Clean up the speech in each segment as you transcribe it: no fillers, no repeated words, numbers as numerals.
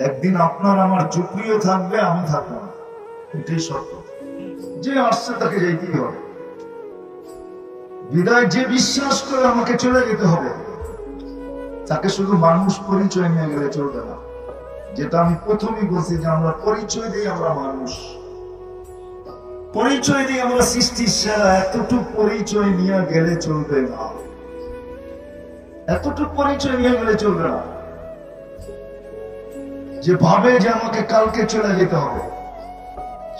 একদিন আপনার আমার ঝুঁকিও থাকবে, আমি থাকবো না, এটাই সত্য। যে আসছে তাকে যেতেই হবে। বিদায় যে বিশ্বাস করে আমাকে চলে যেতে হবে, তাকে শুধু মানুষ পরিচয় নিয়ে গেলে চলবে না। যেটা আমি প্রথমেই বলছি যে আমরা পরিচয় দিই, আমরা মানুষ পরিচয় দিই, আমরা সৃষ্টির সেরা। এতটুকু পরিচয় নিয়ে গেলে চলবে না, এতটুকু পরিচয় নিয়ে গেলে চলবে না। যে ভাবে যে আমাকে কালকে চলে যেতে হবে,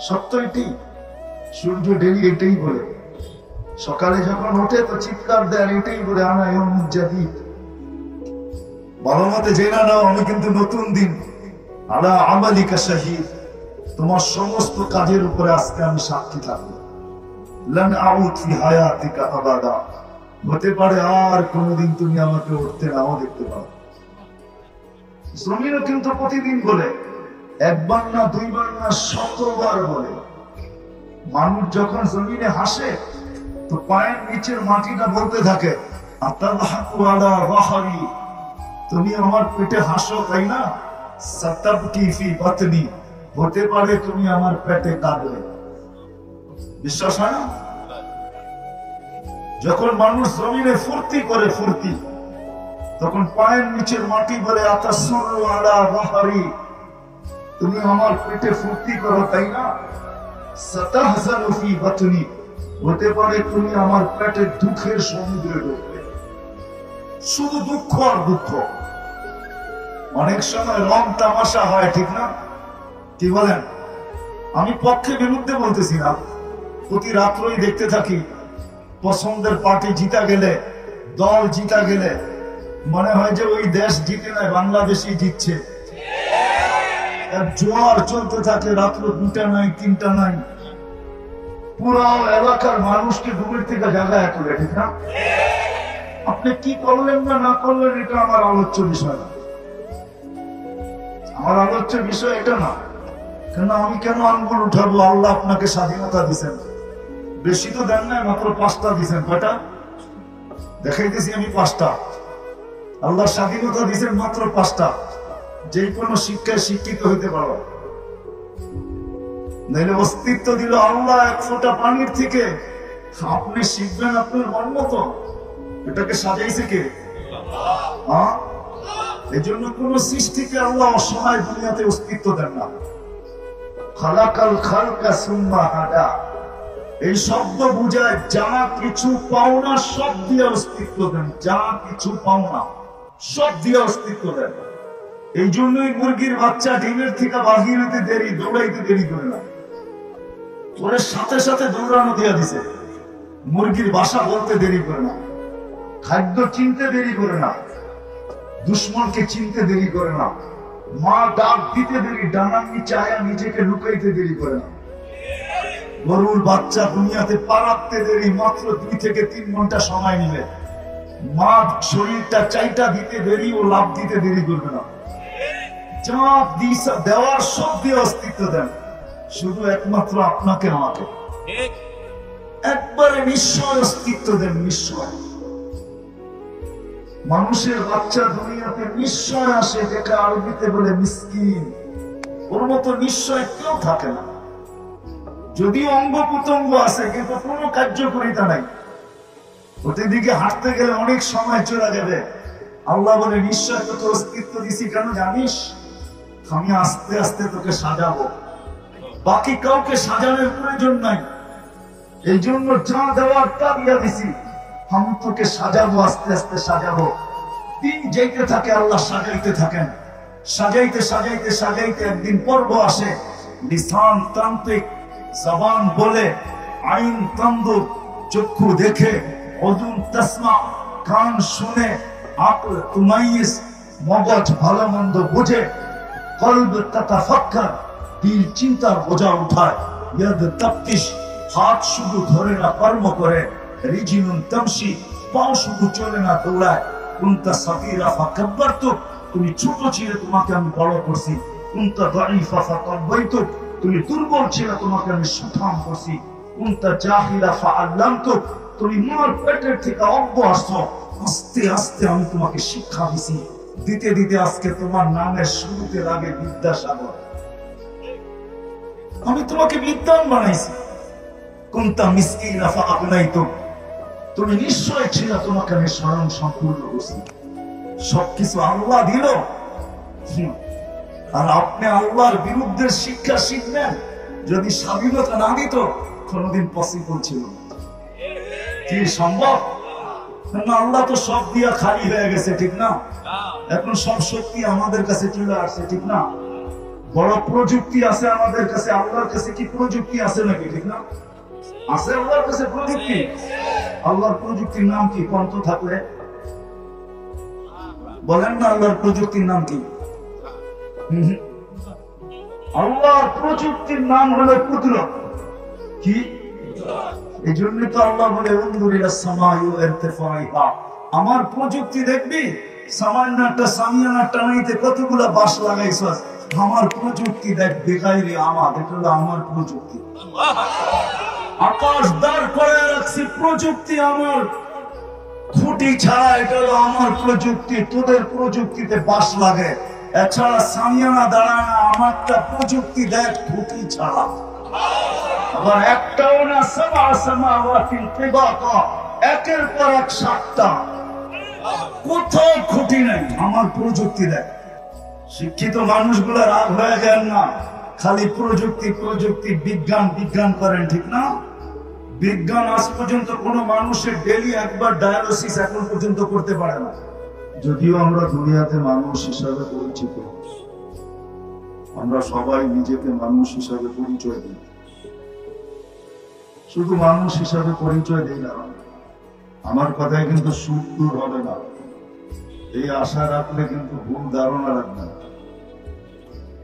সত্য এটি। সূর্য ডেলি এটাই বলে, সকালে যখন ওঠে তো চিৎকার দেয়, এটাই বলে আনা মুজাদিদ, ভালো মতে জেনে নাও আমি কিন্তু নতুন দিন, আলা আমালিকা শাহিদ, তোমার সমস্ত কাজের উপরে আজকে আমি সাক্ষী থাকবো। লান আউদ ফি হায়াতিকা আবাদা, হতে পারে আর কোনদিন তুমি আমাকে উঠতে নাও দেখতে পাও। জমিনও কিন্তু প্রতিদিন বলে, একবার না দুইবার না শতবার বলে। মানুষ যখন জমিনে হাসে তো পায়ের নিচের মাটিটা বলতে থাকে আতাদহাকু আলা রাহরি, তুমি আমার পেটে হাসো তাই না, সাতাবকি ফি বাতনি, হতে পারে তুমি আমার পেটে কাঁদবে। বিশ্বাস হয় না? যখন মানুষ জমিনে ফুর্তি করে, ফুর্তি, তখন পায়ের নিচের মাটি বলে আতাসরু আলা রাহরি, তুমি আমার পেটে ফুর্তি করো তাই না, সাতাহজানু ফি বাতনি, হতে পারে তুমি আমার পেটে দুঃখের সমুদ্রে ডুববে। শুধু দুঃখ আর দুঃখ। অনেক সময় রং তামাশা হয়, ঠিক না? কি বলেন? আমি পক্ষে বিরুদ্ধে বলতেছি না, প্রতি রাত্রই দেখতে থাকি পছন্দের পার্টি জিতা গেলে, দল জিতা গেলে মনে হয় যে ওই দেশ জিতে নাই, বাংলাদেশই জিতছে। জোয়ার চলতে থাকে, রাত্র 2টা নাই 3টা নাই, পুরো এলাকার মানুষকে ডুবের থেকে জায়গায় করে, ঠিক না? আপনি কি করলেন বা না করলেন এটা আমার আলোচ্য বিষয় না, আমার আলোচ্য বিষয় এটা না। কেন আমি কেন আঙ্গুল উঠাবো? আল্লাহ আপনাকে স্বাধীনতা দিচ্ছেন, বেশি তো দেন না, মাত্র 5টা দিচ্ছেন। কয়টা দেখাইতেছি আমি? 5টা। আল্লাহ স্বাধীনতা দিচ্ছেন মাত্র 5টা। যে কোনো শিক্ষায় শিক্ষিত হইতে পারো, নাইলে অস্তিত্ব দিল আল্লাহ 1 ফোঁটা পানির থেকে, আপনি শিখবেন আপনার মন মতো। এটাকে সাজাইছে কে? এই জন্য কোন সৃষ্টিকে আল্লাহ অসহায় দুনিয়াতে অস্তিত্ব দেন না। খালাকাল খালকা সুম্মা হাদা, এই শব্দ বুঝায় যা কিছু পাওনা সব দিয়ে অস্তিত্ব দেন, যা কিছু পাওনা সব দিয়ে অস্তিত্ব দেন। এই জন্যই মুরগির বাচ্চা ডিমের থেকে বাহির হইতে দেরি, দৌড়াইতে দেরি করে না, ওর সাথে সাথে দৌড়ানো দিয়া দিছে। মুরগির বাসা বলতে দেরি করে না, খাদ্য চিনতে দেরি করে না, দুশ্মনকে চিনতে দেরি করে না, মা ডাক দিতে দেরি, ডানার নিচে আয়া নিজেকে লুকাইতে দেরি করে না। গরুর বাচ্চা দুনিয়াতে পা রাখতে দেরি, মাত্র 2 থেকে 3 ঘন্টা সময় নিবে। মা শরীরটা চাইটা দিতে দেরি, ও লাভ দিতে দেরি করবে না। যা দেওয়ার সব দিয়ে অস্তিত্ব দেন, শুধু একমাত্র আপনাকে আমাকে একবারে নিশ্চয় অস্তিত্ব দেন, নিশ্চয়। মানুষের বাচ্চা দুনিয়াতে নিশ্চয় আসে, যেটা আরবিতে বলে মিসকিন, ওর মতো নিশ্চয় কেউ থাকে না। যদিও অঙ্গ প্রত্যঙ্গ আছে কিন্তু কোনো কার্যকারিতা নাই, ওদের দিকে হাঁটতে গেলে অনেক সময় চলে যাবে। আল্লাহ বলে নিশ্চয় তোকে অস্তিত্ব দিছি, কেন জানিস? আমি আস্তে আস্তে তোকে সাজাবো, বাকি কাউকে সাজানোর প্রয়োজন নাই। এই জন্য যা দেওয়ার তা দিয়া দিছি, আমি তোকে সাজাবো, আস্তে আস্তে সাজাবো। দিন যেতে থাকে আল্লাহ সাজাইতে থাকেন, সাজাইতে সাজাইতে সাজাইতে একদিন পর্ব আসে, লিসান তান্ত্রিক, জবান বলে, আইন তান্দুর, চক্ষু দেখে, অজুন তাসমা, কান শুনে, আকল তুমাইয়িস, মগজ ভালো মন্দ বুঝে, কলব তাতাফাক্কার, দিল চিন্তার বোঝা উঠায়, ইয়াদ তাফতিশ, হাত শুধু ধরে না কর্ম করে, রিজিনুন তামশি, পাও শুধু চলে না দৌড়ায়। কুনতা সাগীরা ফাকাব্বারতুক, তুমি ছোট ছিলে তোমাকে আমি বড় করছি। কুনতা দাঈফা ফাকাব্বাইতুক, তুমি দুর্বল ছিলে তোমাকে আমি সুঠাম করছি। কুনতা জাহিলা ফাআল্লামতুক, তুমি মার পেটের থেকে অজ্ঞ আসছো, আস্তে আস্তে আমি তোমাকে শিক্ষা দিছি। দিতে দিতে আজকে তোমার নামের শুরুতে লাগে বিদ্যাসাগর। আমি তোমাকে বিদ্যান বানাইছি। কোনটা মিসকিনা ফাআগনাইতুম, তুমি নিশ্চয় ছিল, তোমাকে আমি স্বয়ং সম্পূর্ণ করছি। সবকিছু আল্লাহ দিল, আর আপনি আল্লাহর বিরুদ্ধে শিক্ষা শিখবেন। যদি স্বাধীনতা না দিত কোনদিন পসিবল ছিল না। কি সম্ভব? আল্লাহ তো সব দিয়া খালি হয়ে গেছে, ঠিক না? এখন সব শক্তি আমাদের কাছে চলে আসছে, ঠিক না? বড় প্রযুক্তি আছে আমাদের কাছে। আল্লাহর কাছে কি প্রযুক্তি আছে নাকি? ঠিক না? আছে আল্লাহর কাছে প্রযুক্তি। আল্লাহর প্রযুক্তির নাম কি? কন্ত থাকলে বলেন না, আল্লাহর প্রযুক্তির নাম কি? আল্লাহর প্রযুক্তির নাম হলো কুদরত। কি? এই জন্য তো আল্লাহ বলে আমার প্রযুক্তি দেখবি। সামান্য একটা সামিয়ানা টানাইতে কতগুলা বাঁশ লাগাইছ, আমার প্রযুক্তি দেখ। বেকাইরে আমার, এটা হলো আমার প্রযুক্তি। আকাশ দাঁড় করে রাখছি, প্রযুক্তি আমার। খুঁটি ছাড়া, এটা হলো আমার প্রযুক্তি। তোদের প্রযুক্তিতে বাঁশ লাগে, এছাড়া সামিয়ানা দাঁড়ায় না। আমারটা প্রযুক্তি দেখ, খুঁটি ছাড়া। আবার একটাও না, একের পর এক সাতটা, কোথাও খুঁটি নেই। আমার প্রযুক্তি দেখ। শিক্ষিত মানুষগুলো রাগ হয়ে যান না, খালি প্রযুক্তি প্রযুক্তি, বিজ্ঞান বিজ্ঞান করেন, ঠিক না? বিজ্ঞান আজ পর্যন্ত কোন মানুষের ডেলি একবার ডায়ালিসিস এখন পর্যন্ত করতে পারে না। যদিও আমরা দুনিয়াতে মানুষ হিসাবে পরিচিত, আমরা সবাই নিজেকে মানুষ হিসাবে পরিচয় দিই। শুধু মানুষ হিসাবে পরিচয় দিই না, আমার কথায় কিন্তু সুখ দূর হবে না। এই আশা রাখলে কিন্তু ভুল ধারণা রাখবেন।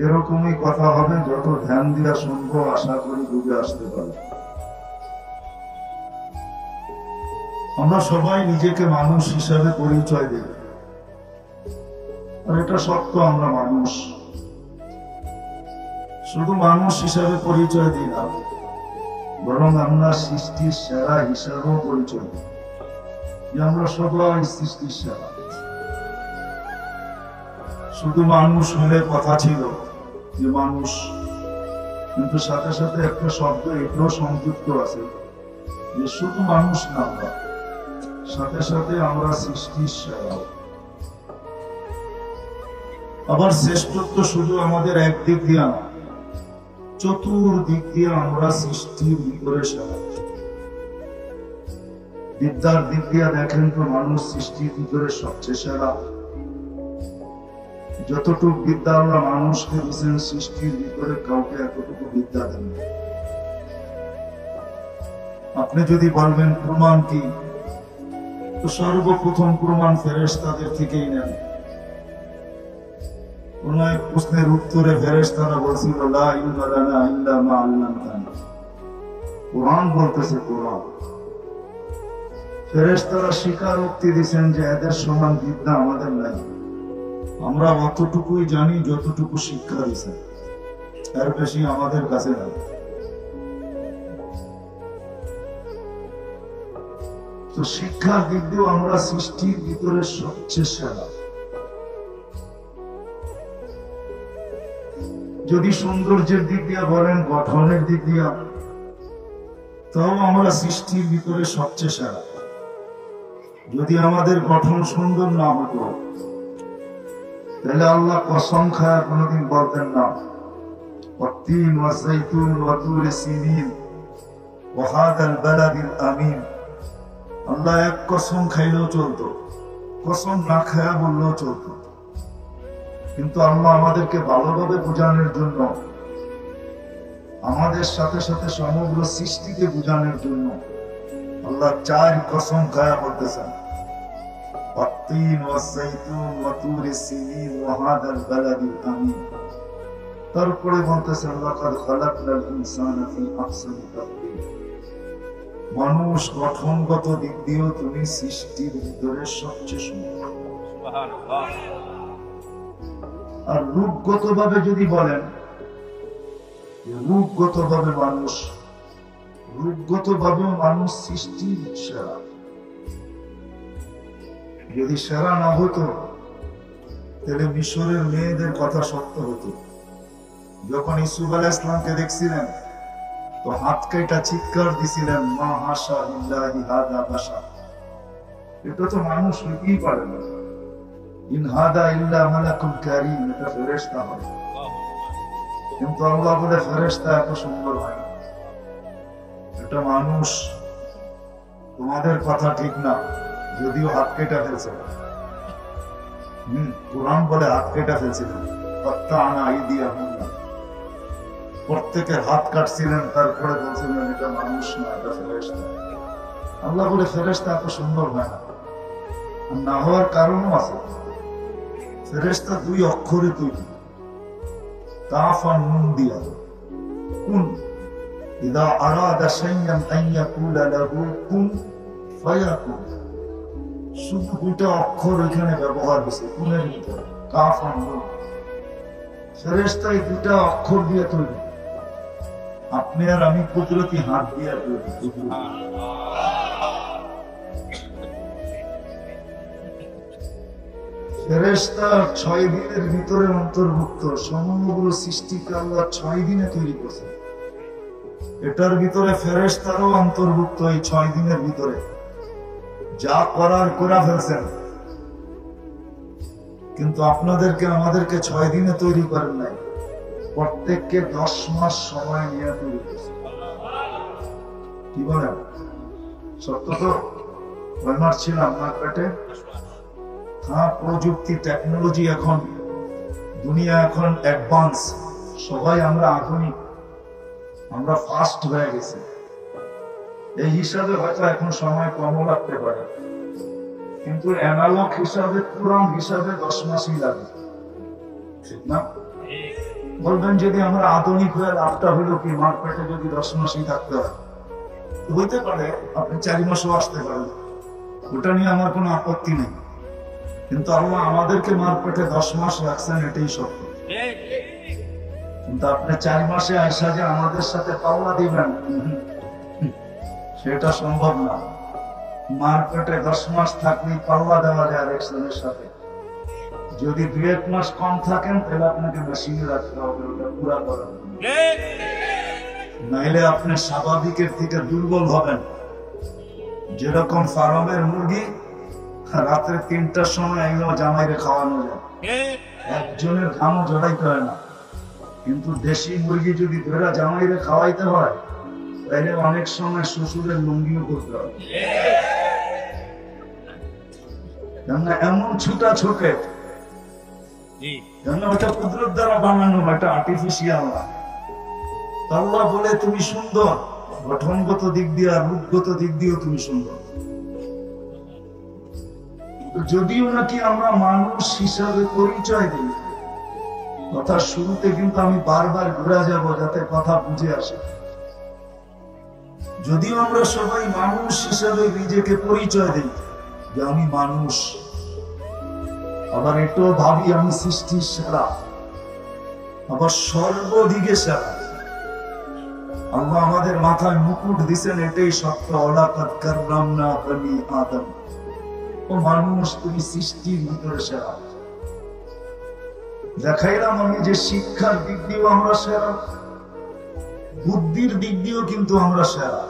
এরকমই কথা হবে, যত ধ্যান দিয়া শুনবো আশা করি বুঝে আসতে পারে। আমরা সবাই নিজেকে মানুষ হিসাবে পরিচয় দিই, আর এটা সত্য। আমরা মানুষ, শুধু মানুষ হিসাবে পরিচয় দিই না, বরং আমরা সৃষ্টির সেরা হিসাবেও পরিচয় দিই। আমরা সবাই সৃষ্টির সেরা। শুধু মানুষ হলে কথা ছিল যে মানুষ, কিন্তু সাথে সাথে একটা শব্দ এটাও সংযুক্ত আছে যে শুধু মানুষ না, আমরা সাথে সাথে আমরা সৃষ্টির সেরা। আবার শ্রেষ্ঠত্ব শুধু আমাদের একদিক দিয়ে না, চতুর্দিক দিয়ে আমরা সৃষ্টির ভিতরে সেরা। বিদ্যার দিক দিয়ে দেখেন তো মানুষ সৃষ্টির ভিতরে সবচেয়ে সেরা। যতটুকু বিদ্যা আমরা মানুষকে দিয়েছেন, সৃষ্টির ভিতরে কাউকে এতটুকু বিদ্যা দেন। আপনি যদি বলবেন প্রমাণ কি, তো সর্বপ্রথম প্রমাণ ফেরেশতাদের থেকেই নেন। কোন এক প্রশ্নের উত্তরে ফেরেশতারা বলছিল লা ইলমা লানা ইল্লা মা আল্লামতানা। কোরআন বলতেছে, কোরআন। ফেরেশতারা স্বীকারোক্তি দিয়েছেন যে এদের সমান বিদ্যা আমাদের নাই। আমরা অতটুকুই জানি যতটুকু শিক্ষা দিয়েছেন, এর বেশি আমাদের কাছে নাই। তো শিক্ষার দিক দিয়েও আমরা সৃষ্টির ভিতরে সবচেয়ে সেরা। যদি সৌন্দর্যের দিক দিয়ে বলেন, গঠনের দিক দিয়ে, তাও আমরা সৃষ্টির ভিতরে সবচেয়ে সেরা। যদি আমাদের গঠন সুন্দর না হতো, তাহলে আল্লাহ কসম খায়া কোনদিন বলতেন না ওয়াত্তিন ওয়াযাইতুন ওয়া তুর সিনিন ওয়া হাদাল বালাদিল আমিন। আল্লাহ এক কসম খাইলেও চলতো, কসম না খায়া বললেও চলতো। কিন্তু আল্লাহ আমাদেরকে ভালোভাবে বোঝানোর জন্য, আমাদের সাথে সাথে সমগ্র সৃষ্টিকে বোঝানোর জন্য আল্লাহ চার কসম খায়া বলতেছেন ওয়াত্তিন ওয়াযাইতুন ওয়া তুর সিনিন ওয়া হাদাল বালাদিল আমিন। তারপরে বলতেছেন লাকাদ খালাকনাল ইনসানা ফি আহসানি তাকওয়িম। মানুষ গঠনগত দিক দিয়েও তুমি সৃষ্টির ভিতরে সবচেয়ে সুন্দর। সুবহানাল্লাহ। আর রূপগত ভাবে যদি বলেন, রূপগত ভাবে মানুষ, রূপগত ভাবেও মানুষ সৃষ্টির সেরা। যদি সেরা না হতো তাহলে মিশরের মেয়েদের কথা সত্য হতো। যখন ইসুফ আলাইহিস সালামকে দেখছিলেন তো হাত কেটে চিৎকার দিছিলেন, মা হাসা লিল্লাহি হাদা বাশার, এটা তো মানুষ হইতেই পারে না, ইন হাদা ইল্লা মালাকুন কারীম, এটা ফেরেশতা হয়। কিন্তু আল্লাহ বলে ফেরেশতা এত সুন্দর হয় না, এটা মানুষ। তোমাদের কথা ঠিক না, যদিও হাত কেটে ফেলছে। কোরআন বলে হাত কেটে ফেলছিলেন, প্রত্যেকের হাত কাটছিলেন, তারপরে বলছিলেন এটা মানুষ না, এটা ফেরেশতা। আল্লাহ বলে ফেরেশতা এত সুন্দর হয় না। না হওয়ার কারণও আছে। ফেরেশতা 2 অক্ষরে তৈরি, কাফ আর নুন দিয়া। কুন, ইদা আরাদা শাইআন আন ইয়াকুলা লাহু কুন ফায়াকুন, শুধু 2টা অক্ষর এখানে ব্যবহার হয়েছে কুনের ভিতরে, কাফ আর নুন। ফেরেশতা এই 2টা অক্ষর দিয়ে তৈরি। আপনি আর আমি কুদরতি হাত দিয়ে তৈরি। ফেরেশতা 6 দিনের ভিতরে অন্তর্ভুক্ত। সমগ্র সৃষ্টিকে আল্লাহ 6 দিনে তৈরি করছেন। এটার ভিতরে ফেরেশতারও অন্তর্ভুক্ত। এই 6 দিনের ভিতরে যা করার করে ফেলছেন, কিন্তু আপনাদেরকে আমাদেরকে 6 দিনে তৈরি করেন নাই, প্রত্যেককে 10 মাস সময় নিয়ে তৈরি করছেন। কি বলেন, সত্য তো? কয় মাস ছিল আপনার পেটে? হ্যাঁ, প্রযুক্তি টেকনোলজি এখন, দুনিয়া এখন অ্যাডভান্স, সবাই আমরা আধুনিক, আমরা ফাস্ট হয়ে গেছি। এই হিসাবে হয়তো এখন সময় কম লাগতে পারে, কিন্তু অ্যানালগ হিসাবে, পুরান হিসাবে 10 মাসই লাগে, ঠিক না? বলবেন যদি আমরা আধুনিক হয়ে লাভটা হলো কি, মার পেটে যদি 10 মাসই থাকতে হয়, হইতে পারে আপনি 4 মাসও আসতে পারেন, ওটা নিয়ে আমার কোনো আপত্তি নেই। কিন্তু আল্লাহ আমাদেরকে মার পেটে 10 মাস রাখছেন, এটাই সত্য। কিন্তু আপনি 4 মাসে আইসা যে আমাদের সাথে পাওয়া দিবেন, সেটা সম্ভব না। মার পেটে 10 মাস থাকলেই পাল্লা দেওয়া যায় আরেকজনের সাথে। যদি 2-1 মাস কম থাকেন তাহলে আপনাকে মেশিনে রাখতে হবে, ওটা পুরা করার জন্য। নাইলে আপনি স্বাভাবিকের থেকে দুর্বল হবেন। যেরকম ফার্মের মুরগি রাত্রে 3টার সময় এগুলো জামাইরে খাওয়ানো যায়, একজনের ঘামও জড়াইতে হয় না। কিন্তু দেশি মুরগি যদি ধরে জামাইরে খাওয়াইতে হয়, তাইলে অনেক সময় শ্বশুরের লুঙ্গিও করতে হয়। এমন ছুটা ছোটে, ওটা কুদরত দ্বারা বানানো, এটা আর্টিফিশিয়াল না। আল্লাহ বলে তুমি সুন্দর, গঠনগত দিক দিয়ে আর রূপগত দিক দিয়েও তুমি সুন্দর। যদিও নাকি আমরা মানুষ হিসাবে পরিচয় দিই, কথা শুরুতে কিন্তু আমি বারবার ঘুরে যাব যাতে কথা বুঝে আসে। যদিও আমরা সবাই মানুষ হিসাবে নিজেকে পরিচয় দিই যে আমি মানুষ, আবার এটাও ভাবি আমি সৃষ্টির সেরা, আবার সর্বদিকে সেরা। আল্লাহ আমাদের মাথায় মুকুট দিছেন, এটাই সত্য। ওয়ালাকাদ কাররামনা বনি আদম, ও মানুষ তুমি সৃষ্টির ভিতরে সেরা। দেখাইলাম আমি যে শিক্ষার দিক দিয়েও আমরা সেরা, বুদ্ধির দিক দিয়েও কিন্তু আমরা সেরা।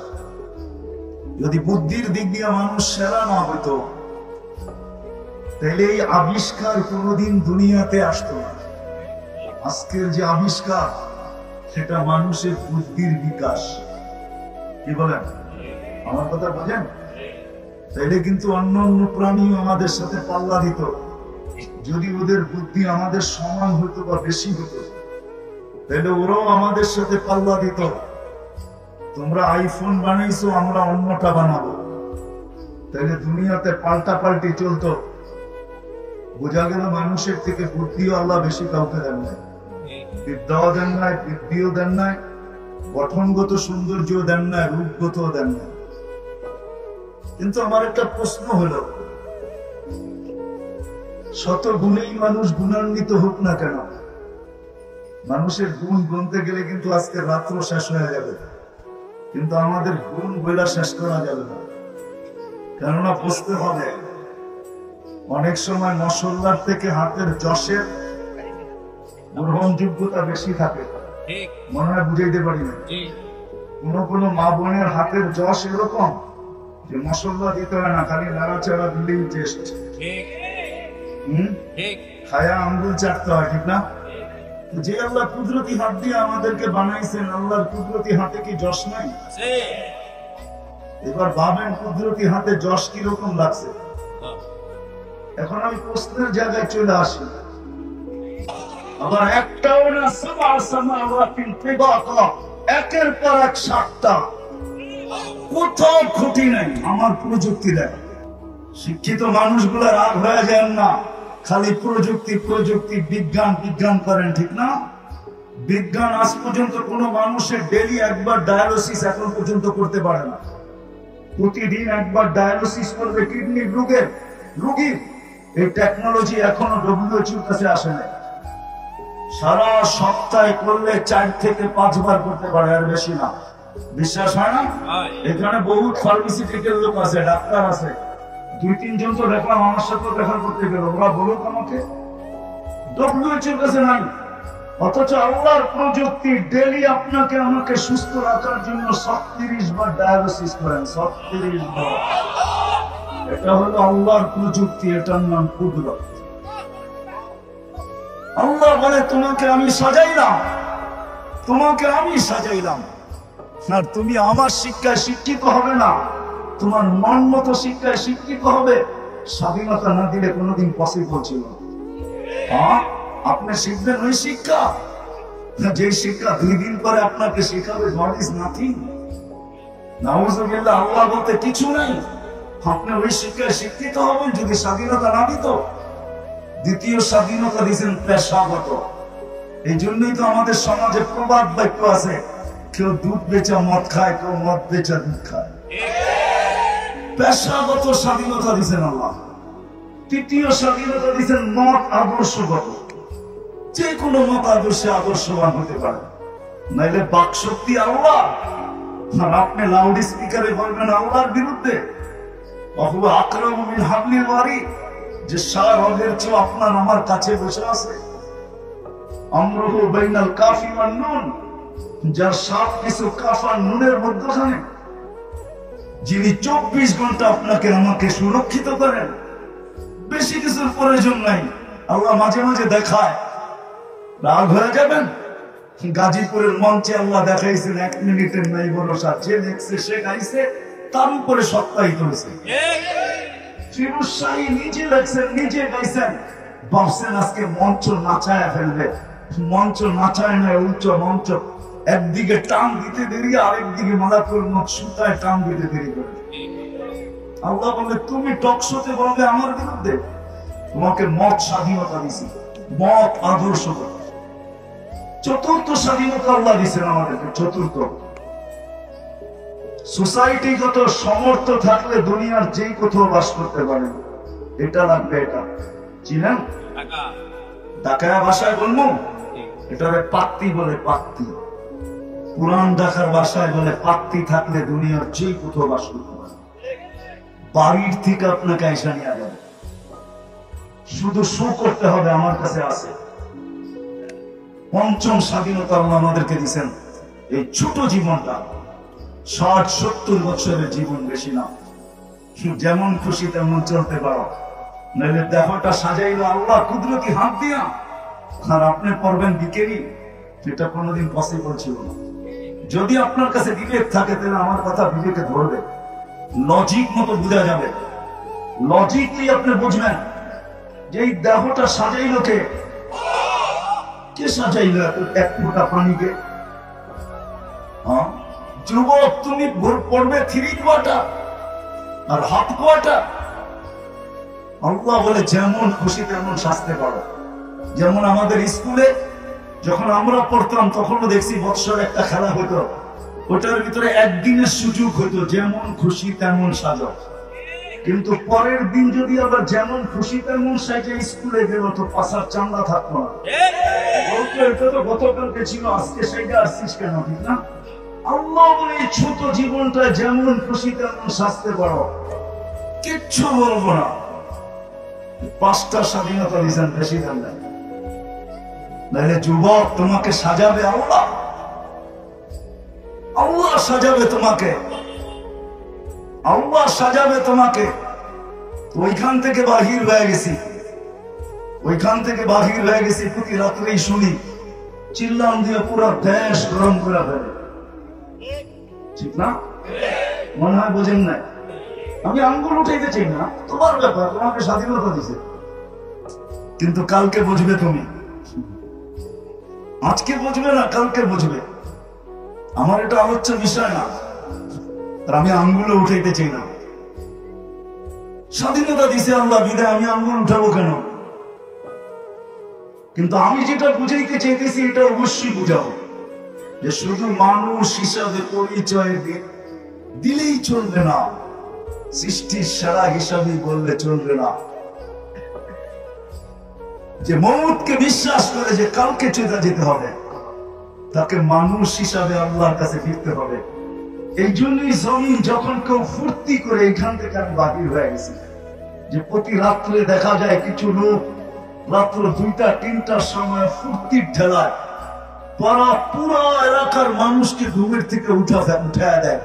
যদি বুদ্ধির দিক দিয়ে মানুষ সেরা না হইতো, তাহলে এই আবিষ্কার কোনোদিন দুনিয়াতে আসতো না। আজকের যে আবিষ্কার, সেটা মানুষের বুদ্ধির বিকাশ। কি বলেন, আমার কথা বোঝেন? তাইলে কিন্তু অন্য অন্য প্রাণীও আমাদের সাথে পাল্লা দিত, যদি ওদের বুদ্ধি আমাদের সমান হতো বা বেশি হতো, তাহলে ওরাও আমাদের সাথে পাল্লা দিত। তোমরা আইফোন বানাইছো, আমরা অন্যটা বানাবো, তাহলে দুনিয়াতে পাল্টা পাল্টি চলতো। বোঝা গেল মানুষের থেকে বুদ্ধিও আল্লাহ বেশি কাউকে দেন নাই, বিদ্যাও দেন নাই, বৃদ্ধিও দেন নাই, গঠনগত সৌন্দর্য দেন নাই, রূপগত দেন নাই। কিন্তু আমার একটা প্রশ্ন হলো, শত গুণেই মানুষ গুণান্বিত হোক না কেন, মানুষের গুণ গুনতে গেলে কিন্তু আজকে রাত্র শেষ হয়ে যাবে, কিন্তু আমাদের গুণ বইলা শেষ করা যাবে না। কেননা বুঝতে হবে অনেক সময় মশলার থেকে হাতের যশের গ্রহণযোগ্যতা বেশি থাকে। মনে হয় বুঝাইতে পারি না। কোন কোন মা বোনের হাতের যশ এরকম যে মশলা দিতে হয় না, খালি নাড়াচাড়া দিলেই টেস্ট। খায়া আঙ্গুল চাটতে হয়, ঠিক না? যে আল্লাহ কুদরতি হাত দিয়ে আমাদেরকে বানাইছেন, আল্লাহর কুদরতি হাতে কি যশ নাই? এবার ভাবেন কুদরতি হাতে যশ কিরকম লাগছে। এখন আমি প্রশ্নের জায়গায় চলে আসি। আবার একটাও না, একের পর এক 7টা, কোথাও খুঁটি নাই। আমার প্রযুক্তি দেয়। শিক্ষিত মানুষগুলো রাগ হয়ে যান না, খালি প্রযুক্তি প্রযুক্তি বিজ্ঞান বিজ্ঞান করেন, ঠিক না? বিজ্ঞান আজ পর্যন্ত কোন মানুষের ডেলি একবার ডায়ালিসিস এখন পর্যন্ত করতে পারে না। প্রতিদিন একবার ডায়ালিসিস করবে কিডনির রোগীর। এই টেকনোলজি এখনো WHO কাছে আসে না। সারা সপ্তাহে করলে 4 থেকে 5 বার করতে পারে, আর বেশি না। বিশ্বাস হয় না? এখানে বহুত ফার্মাসিউটিক্যাল লোক আছে, ডাক্তার আছে। 2-3 জন তো দেখলাম আমার সাথে দেখা করতে গেল। ওরা বলুক আমাকে, WHO কাছে নাই। অথচ আল্লাহর প্রযুক্তি ডেলি আপনাকে আমাকে সুস্থ রাখার জন্য 36 বার ডায়ালিসিস করেন। 36 বার। এটা হলো আল্লাহর প্রযুক্তি, এটার নাম কুদরত। আল্লাহ বলে তোমাকে আমি সাজাইলাম, আর তুমি আমার শিক্ষায় শিক্ষিত হবে না, তোমার মন মতো শিক্ষায় শিক্ষিত হবে। স্বাধীনতা না দিলে কোনোদিন পসিবল ছিল না। আপনি শিখবেন ওই শিক্ষা, যে শিক্ষা 2 দিন পরে আপনাকে শেখাবে গড ইজ নাথিং। নাউযুবিল্লাহ, আল্লাহ বলতে কিছু নাই। আপনি ওই শিক্ষায় শিক্ষিত হবেন যদি স্বাধীনতা না দিত। দ্বিতীয় স্বাধীনতা দিয়েছেন পেশাগত। এই জন্যই তো আমাদের সমাজে প্রবাদ বাক্য আছে, কেউ দুধ বেচা মদ খায়, কেউ মদ বেচা দুধ খায়। পেশাগত স্বাধীনতা দিয়েছেন আল্লাহ। তৃতীয় স্বাধীনতা দিয়েছেন মত আদর্শগত। যে কোনো মত আদর্শে আদর্শবান হতে পারে, নাইলে বাক শক্তি আল্লাহ। আর আপনি লাউড স্পিকারে বলবেন আল্লাহর বিরুদ্ধে। বাহুয়া আকরামু মিন হাবলিল ওয়ারিদ, যে সার হলের চেয়ে আপনার আমার কাছে বসে আছে। আমরুহু বাইনাল কাফি ওয়ান নুন, যার সব কিছু কাফ আর নুনের মধ্যখানে, যিনি 24 ঘন্টা আপনাকে আমাকে সুরক্ষিত করেন। বেশি কিছুর প্রয়োজন নাই। আল্লাহ মাঝে মাঝে দেখায়, রাগ হয়ে যাবেন। গাজীপুরের মঞ্চে আল্লাহ দেখাইছেন 1 মিনিটের নাই ভরসা। যে দেখছে সে গাইছে, তার উপরে সত্যায়িত হয়েছে। ফিরোজ শাহী নিজে লেখছেন, নিজে গাইছেন, ভাবছেন আজকে মঞ্চ নাচায় ফেলবে। মঞ্চ নাচায় না, উচ্চ মঞ্চ একদিকে টান দিতে দেরি, আরেকদিকে মালাকুল মউত সুতায় টান দিতে দেরি করে। আল্লাহ বলে তুমি টকশোতে বলবে আমার বিরুদ্ধে, তোমাকে মত স্বাধীনতা দিছি, মত আদর্শ। চতুর্থ স্বাধীনতা আল্লাহ দিচ্ছেন আমাদেরকে। চতুর্থ, সোসাইটিগত সমর্থ থাকলে দুনিয়ার যেই কোথাও বাস করতে পারে। এটা লাগবে, এটা চিনেন? ঢাকায় ভাষায় বলবো, এটারে পাত্তি বলে। পাত্তি, পুরান ঢাকার ভাষায় বলে পাত্তি থাকলে দুনিয়ার যেই কোথাও বাস করতে পারে। বাড়ির থেকে আপনাকে আইসা নিয়ে যাবে, শুধু শো করতে হবে আমার কাছে আছে। পঞ্চম স্বাধীনতা আল্লাহ আমাদেরকে দিচ্ছেন এই ছোট জীবনটা। 60-70 বছরের জীবন, বেশি না। যেমন খুশি তেমন চলতে পারো, নইলে দেহটা সাজাইলো আল্লাহ কুদরতি হাত দিয়া, আর আপনি পড়বেন বিকেরি। এটা কোনোদিন পসিবল ছিল না। যদি আপনার কাছে বিবেক থাকে তাহলে আমার কথা বিবেকে ধরবে, লজিক মতো বোঝা যাবে। লজিকলি আপনি বুঝবেন যে এই দেহটা সাজাইলো কে? কে সাজাইলো এক ফোঁটা পানিকে? যুবক, তুমি পড়বে 3 কোয়ার্টার আর হাফ কোয়ার্টার। আল্লাহ বলে যেমন খুশি তেমন সাজতে পারো। যেমন আমাদের স্কুলে যখন আমরা পড়তাম তখনও দেখছি বৎসর একটা খেলা হতো, ওটার ভিতরে একদিনের সুযোগ হতো যেমন খুশি তেমন সাজো। কিন্তু পরের দিন যদি আবার যেমন খুশি তেমন সাজে স্কুলে গেল তো পাশার চান্দা থাকতো না। বলতো এটা তো গতকালকে ছিল, আজকে সেইটা আসছিস কেন? ঠিক না? আল্লাহ বলে ছোট জীবনটা যেমন খুশি তেমন সাজতে পারো, কিচ্ছু বলবো না। 5টা স্বাধীনতা দিয়েছেন, বেশি দেন নাই। নাহলে যুবক তোমাকে সাজাবে আল্লাহ, আল্লাহ সাজাবে তোমাকে, আল্লাহ সাজাবে তোমাকে। ওইখান থেকে বাহির হয়ে গেছি, ওইখান থেকে বাহির হয়ে গেছি। প্রতি রাত্রেই শুনি চিল্লাম দিয়ে পুরো দেশ গরম করে ফেলে, ঠিক না? মনে হয় বোঝেন না। আমি আঙ্গুল উঠাইতে চাই না, তোমার ব্যাপার, তোমাকে স্বাধীনতা দিছে, কিন্তু কালকে বুঝবে তুমি। আজকে বুঝবে না, কালকে বুঝবে। আমার এটা আলোচ্য বিষয় না, আর আমি আঙ্গুলে উঠাইতে চাই না। স্বাধীনতা দিছে আল্লাহ, বিদায় আমি আঙ্গুল উঠাবো কেন? কিন্তু আমি যেটা বুঝাইতে চাইতেছি এটা অবশ্যই বুঝাবো, যে শুধু মানুষ হিসাবে পরিচয় দিলেই চলবে না, সৃষ্টির সেরা হিসাবে বললে চলবে না। যে মউতকে বিশ্বাস করে যে কালকে চলে যেতে হবে, তাকে মানুষ হিসাবে আল্লাহর কাছে ফিরতে হবে। এই জন্যই জমিন যখন কেউ ফুর্তি করে এখান থেকে আমি বাহির হয়ে গেছি, যে প্রতি রাত্রে দেখা যায় কিছু লোক রাত্র 2টা 3টার সময় ফুর্তির ঠেলায় পুরো এলাকার মানুষকে ঘুমের থেকে উঠায় দেয়।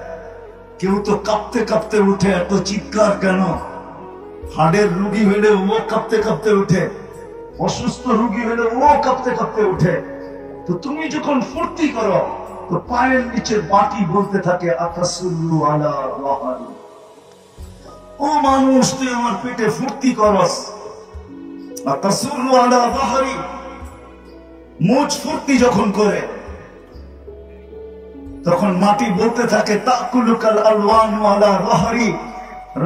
কেউ তো কাঁপতে কাঁপতে উঠে, এত চিৎকার কেন? হাড়ের রুগী হলে ও কাঁপতে কাঁপতে উঠে, অসুস্থ রুগী হলে ও কাঁপতে কাঁপতে উঠে। তো তুমি যখন ফুর্তি করো, তো পায়ের নিচের বাটি বলতে থাকে আতাসুল্লু আলা ওয়াহারি, ও মানুষ তুই আমার পেটে ফুর্তি করস। আতাসুল্লু আলা ওয়াহারি, মুজ ফুর্তি যখন করে, তখন মাটি বলতে থাকে তাকুলুকাল আলওয়ানু আলা ওয়াহারি,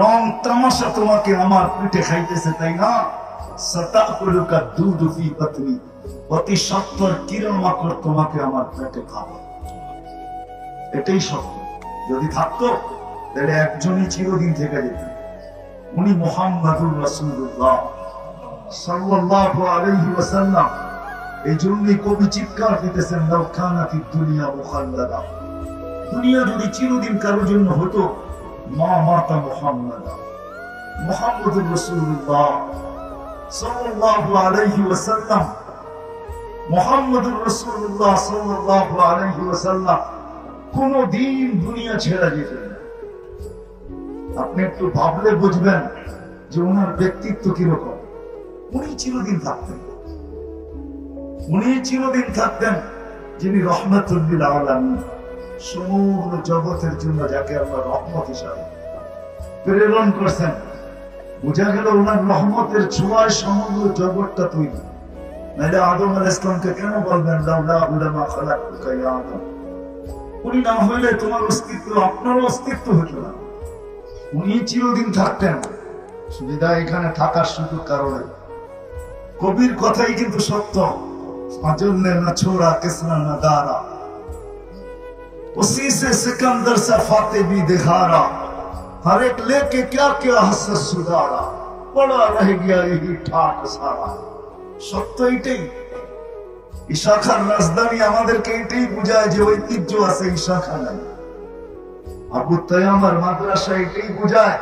রং তামাশা তোমাকে আমার পেটে খাইতেছে, তাই না? সাতাকুলুকা দুধু ফি বাতনি, অতি সত্তর কিরমাকড় তোমাকে আমার পেটে খাবে। এটাই সত্য। যদি থাকতো তাহলে একজনই চিরদিন থেকে যেতেন, উনি মুহাম্মাদুর রাসূলুল্লাহ সাল্লাল্লাহু আলাইহি ওয়াসাল্লাম। এই জন্যই কবি চিৎকার দিতেছেন, লাউ কানাতিদ দুনিয়া মুখাল্লাদা, দুনিয়া যদি চিরদিন কারোর জন্য হতো, মা মাতা মুহাম্মাদা, মুহাম্মাদুর রাসূলুল্লাহ সাল্লাল্লাহু আলাইহি ওয়াসাল্লাম, মুহাম্মাদুর রাসূলুল্লাহ সাল্লাল্লাহু আলাইহি ওয়াসাল্লাম কোনদিন দুনিয়া ছেড়ে যেতেন না। আপনি একটু ভাবলে বুঝবেন যে ওনার ব্যক্তিত্ব কিরকম। উনি চিরদিন থাকতেন, উনি চিরদিন থাকতেন, যিনি রহমাতুল লিল আলামিন, সমগ্র জগতের জন্য যাকে আল্লাহ রহমত হিসাবে প্রেরণ করছেন। বোঝা গেল ওনার রহমতের ছোঁয়ায় সমগ্র জগৎটা তৈরি। নাহলে আদম আলাইহিস সালামকে কেন বলবেন লাউলা উলামা খালাকুকা ইয়া আদম, উনি না হইলে তোমার অস্তিত্ব, আপনার অস্তিত্ব হতো না। উনি চিরদিন থাকতেন, সুবিধা এখানে থাকার সুযোগ কারণে। কবির কথাই কিন্তু সত্য, আজলে না ছোড়া কিসনা না দারা, उसी से सिकंदर से फाते भी दिखारा, हर एक लेके क्या क्या हसर सुधारा, बड़ा रह गया यही ठाट सारा। সত্য এটাই। ঈশা খান রাজধানী আমাদেরকে এটাই বুঝায় যে ঐতিহ্য আছে, ঈশা খান। আবু তায়ামার মাদ্রাসা এটাই বুঝায়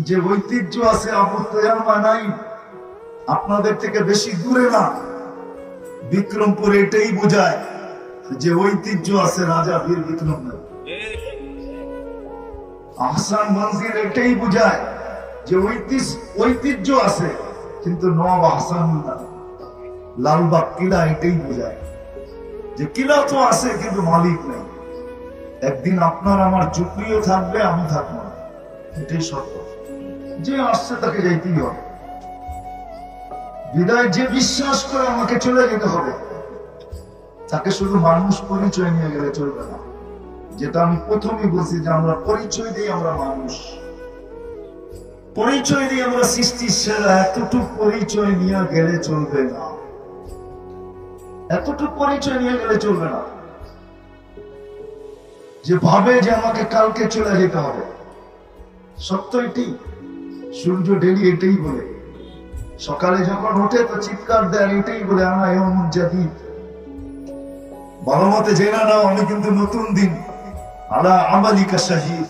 যে ঐতিহ্য আছে, আবু তায়ামা নাই। আপনাদের থেকে বেশি দূরে না, বিক্রমপুর এটাই বুঝায় যে ঐতিহ্য আছে, রাজা বীর বিক্রম নাই। আহসান মঞ্জিল এটাই বুঝায় যে ঐতিহ্য আছে, কিন্তু নবাব আহসান না। লালবাগ কিলা এটাই বুঝায় যে কিলা তো আছে কিন্তু মালিক নেই। একদিন আপনার আমার ঝুঁকিও থাকবে, আমি থাকবো না, এটাই সত্য। যে আসছে তাকে যাইতেই হবে। বিদায় যে বিশ্বাস করে আমাকে চলে যেতে হবে, তাকে শুধু মানুষ পরিচয় নিয়ে গেলে চলবে না। যেটা আমি প্রথমেই বলছি যে আমরা পরিচয় দিই, আমরা মানুষ পরিচয় দিই, আমরা সৃষ্টির সেরা, এতটুকু পরিচয় নিয়ে গেলে চলবে না, এতটুকু পরিচয় নিয়ে গেলে চলবে না। যে ভাবে যে আমাকে কালকে চলে যেতে হবে, সত্য এটি। সূর্য ডেলি এটাই বলে, সকালে যখন ওঠে তো চিৎকার দেয়, এটাই বলে আনা ইয়াউমুন জাদীদ, ভালো মতে জেনে নাও আমি কিন্তু নতুন দিন। আলা আমালিকা শাহীদ,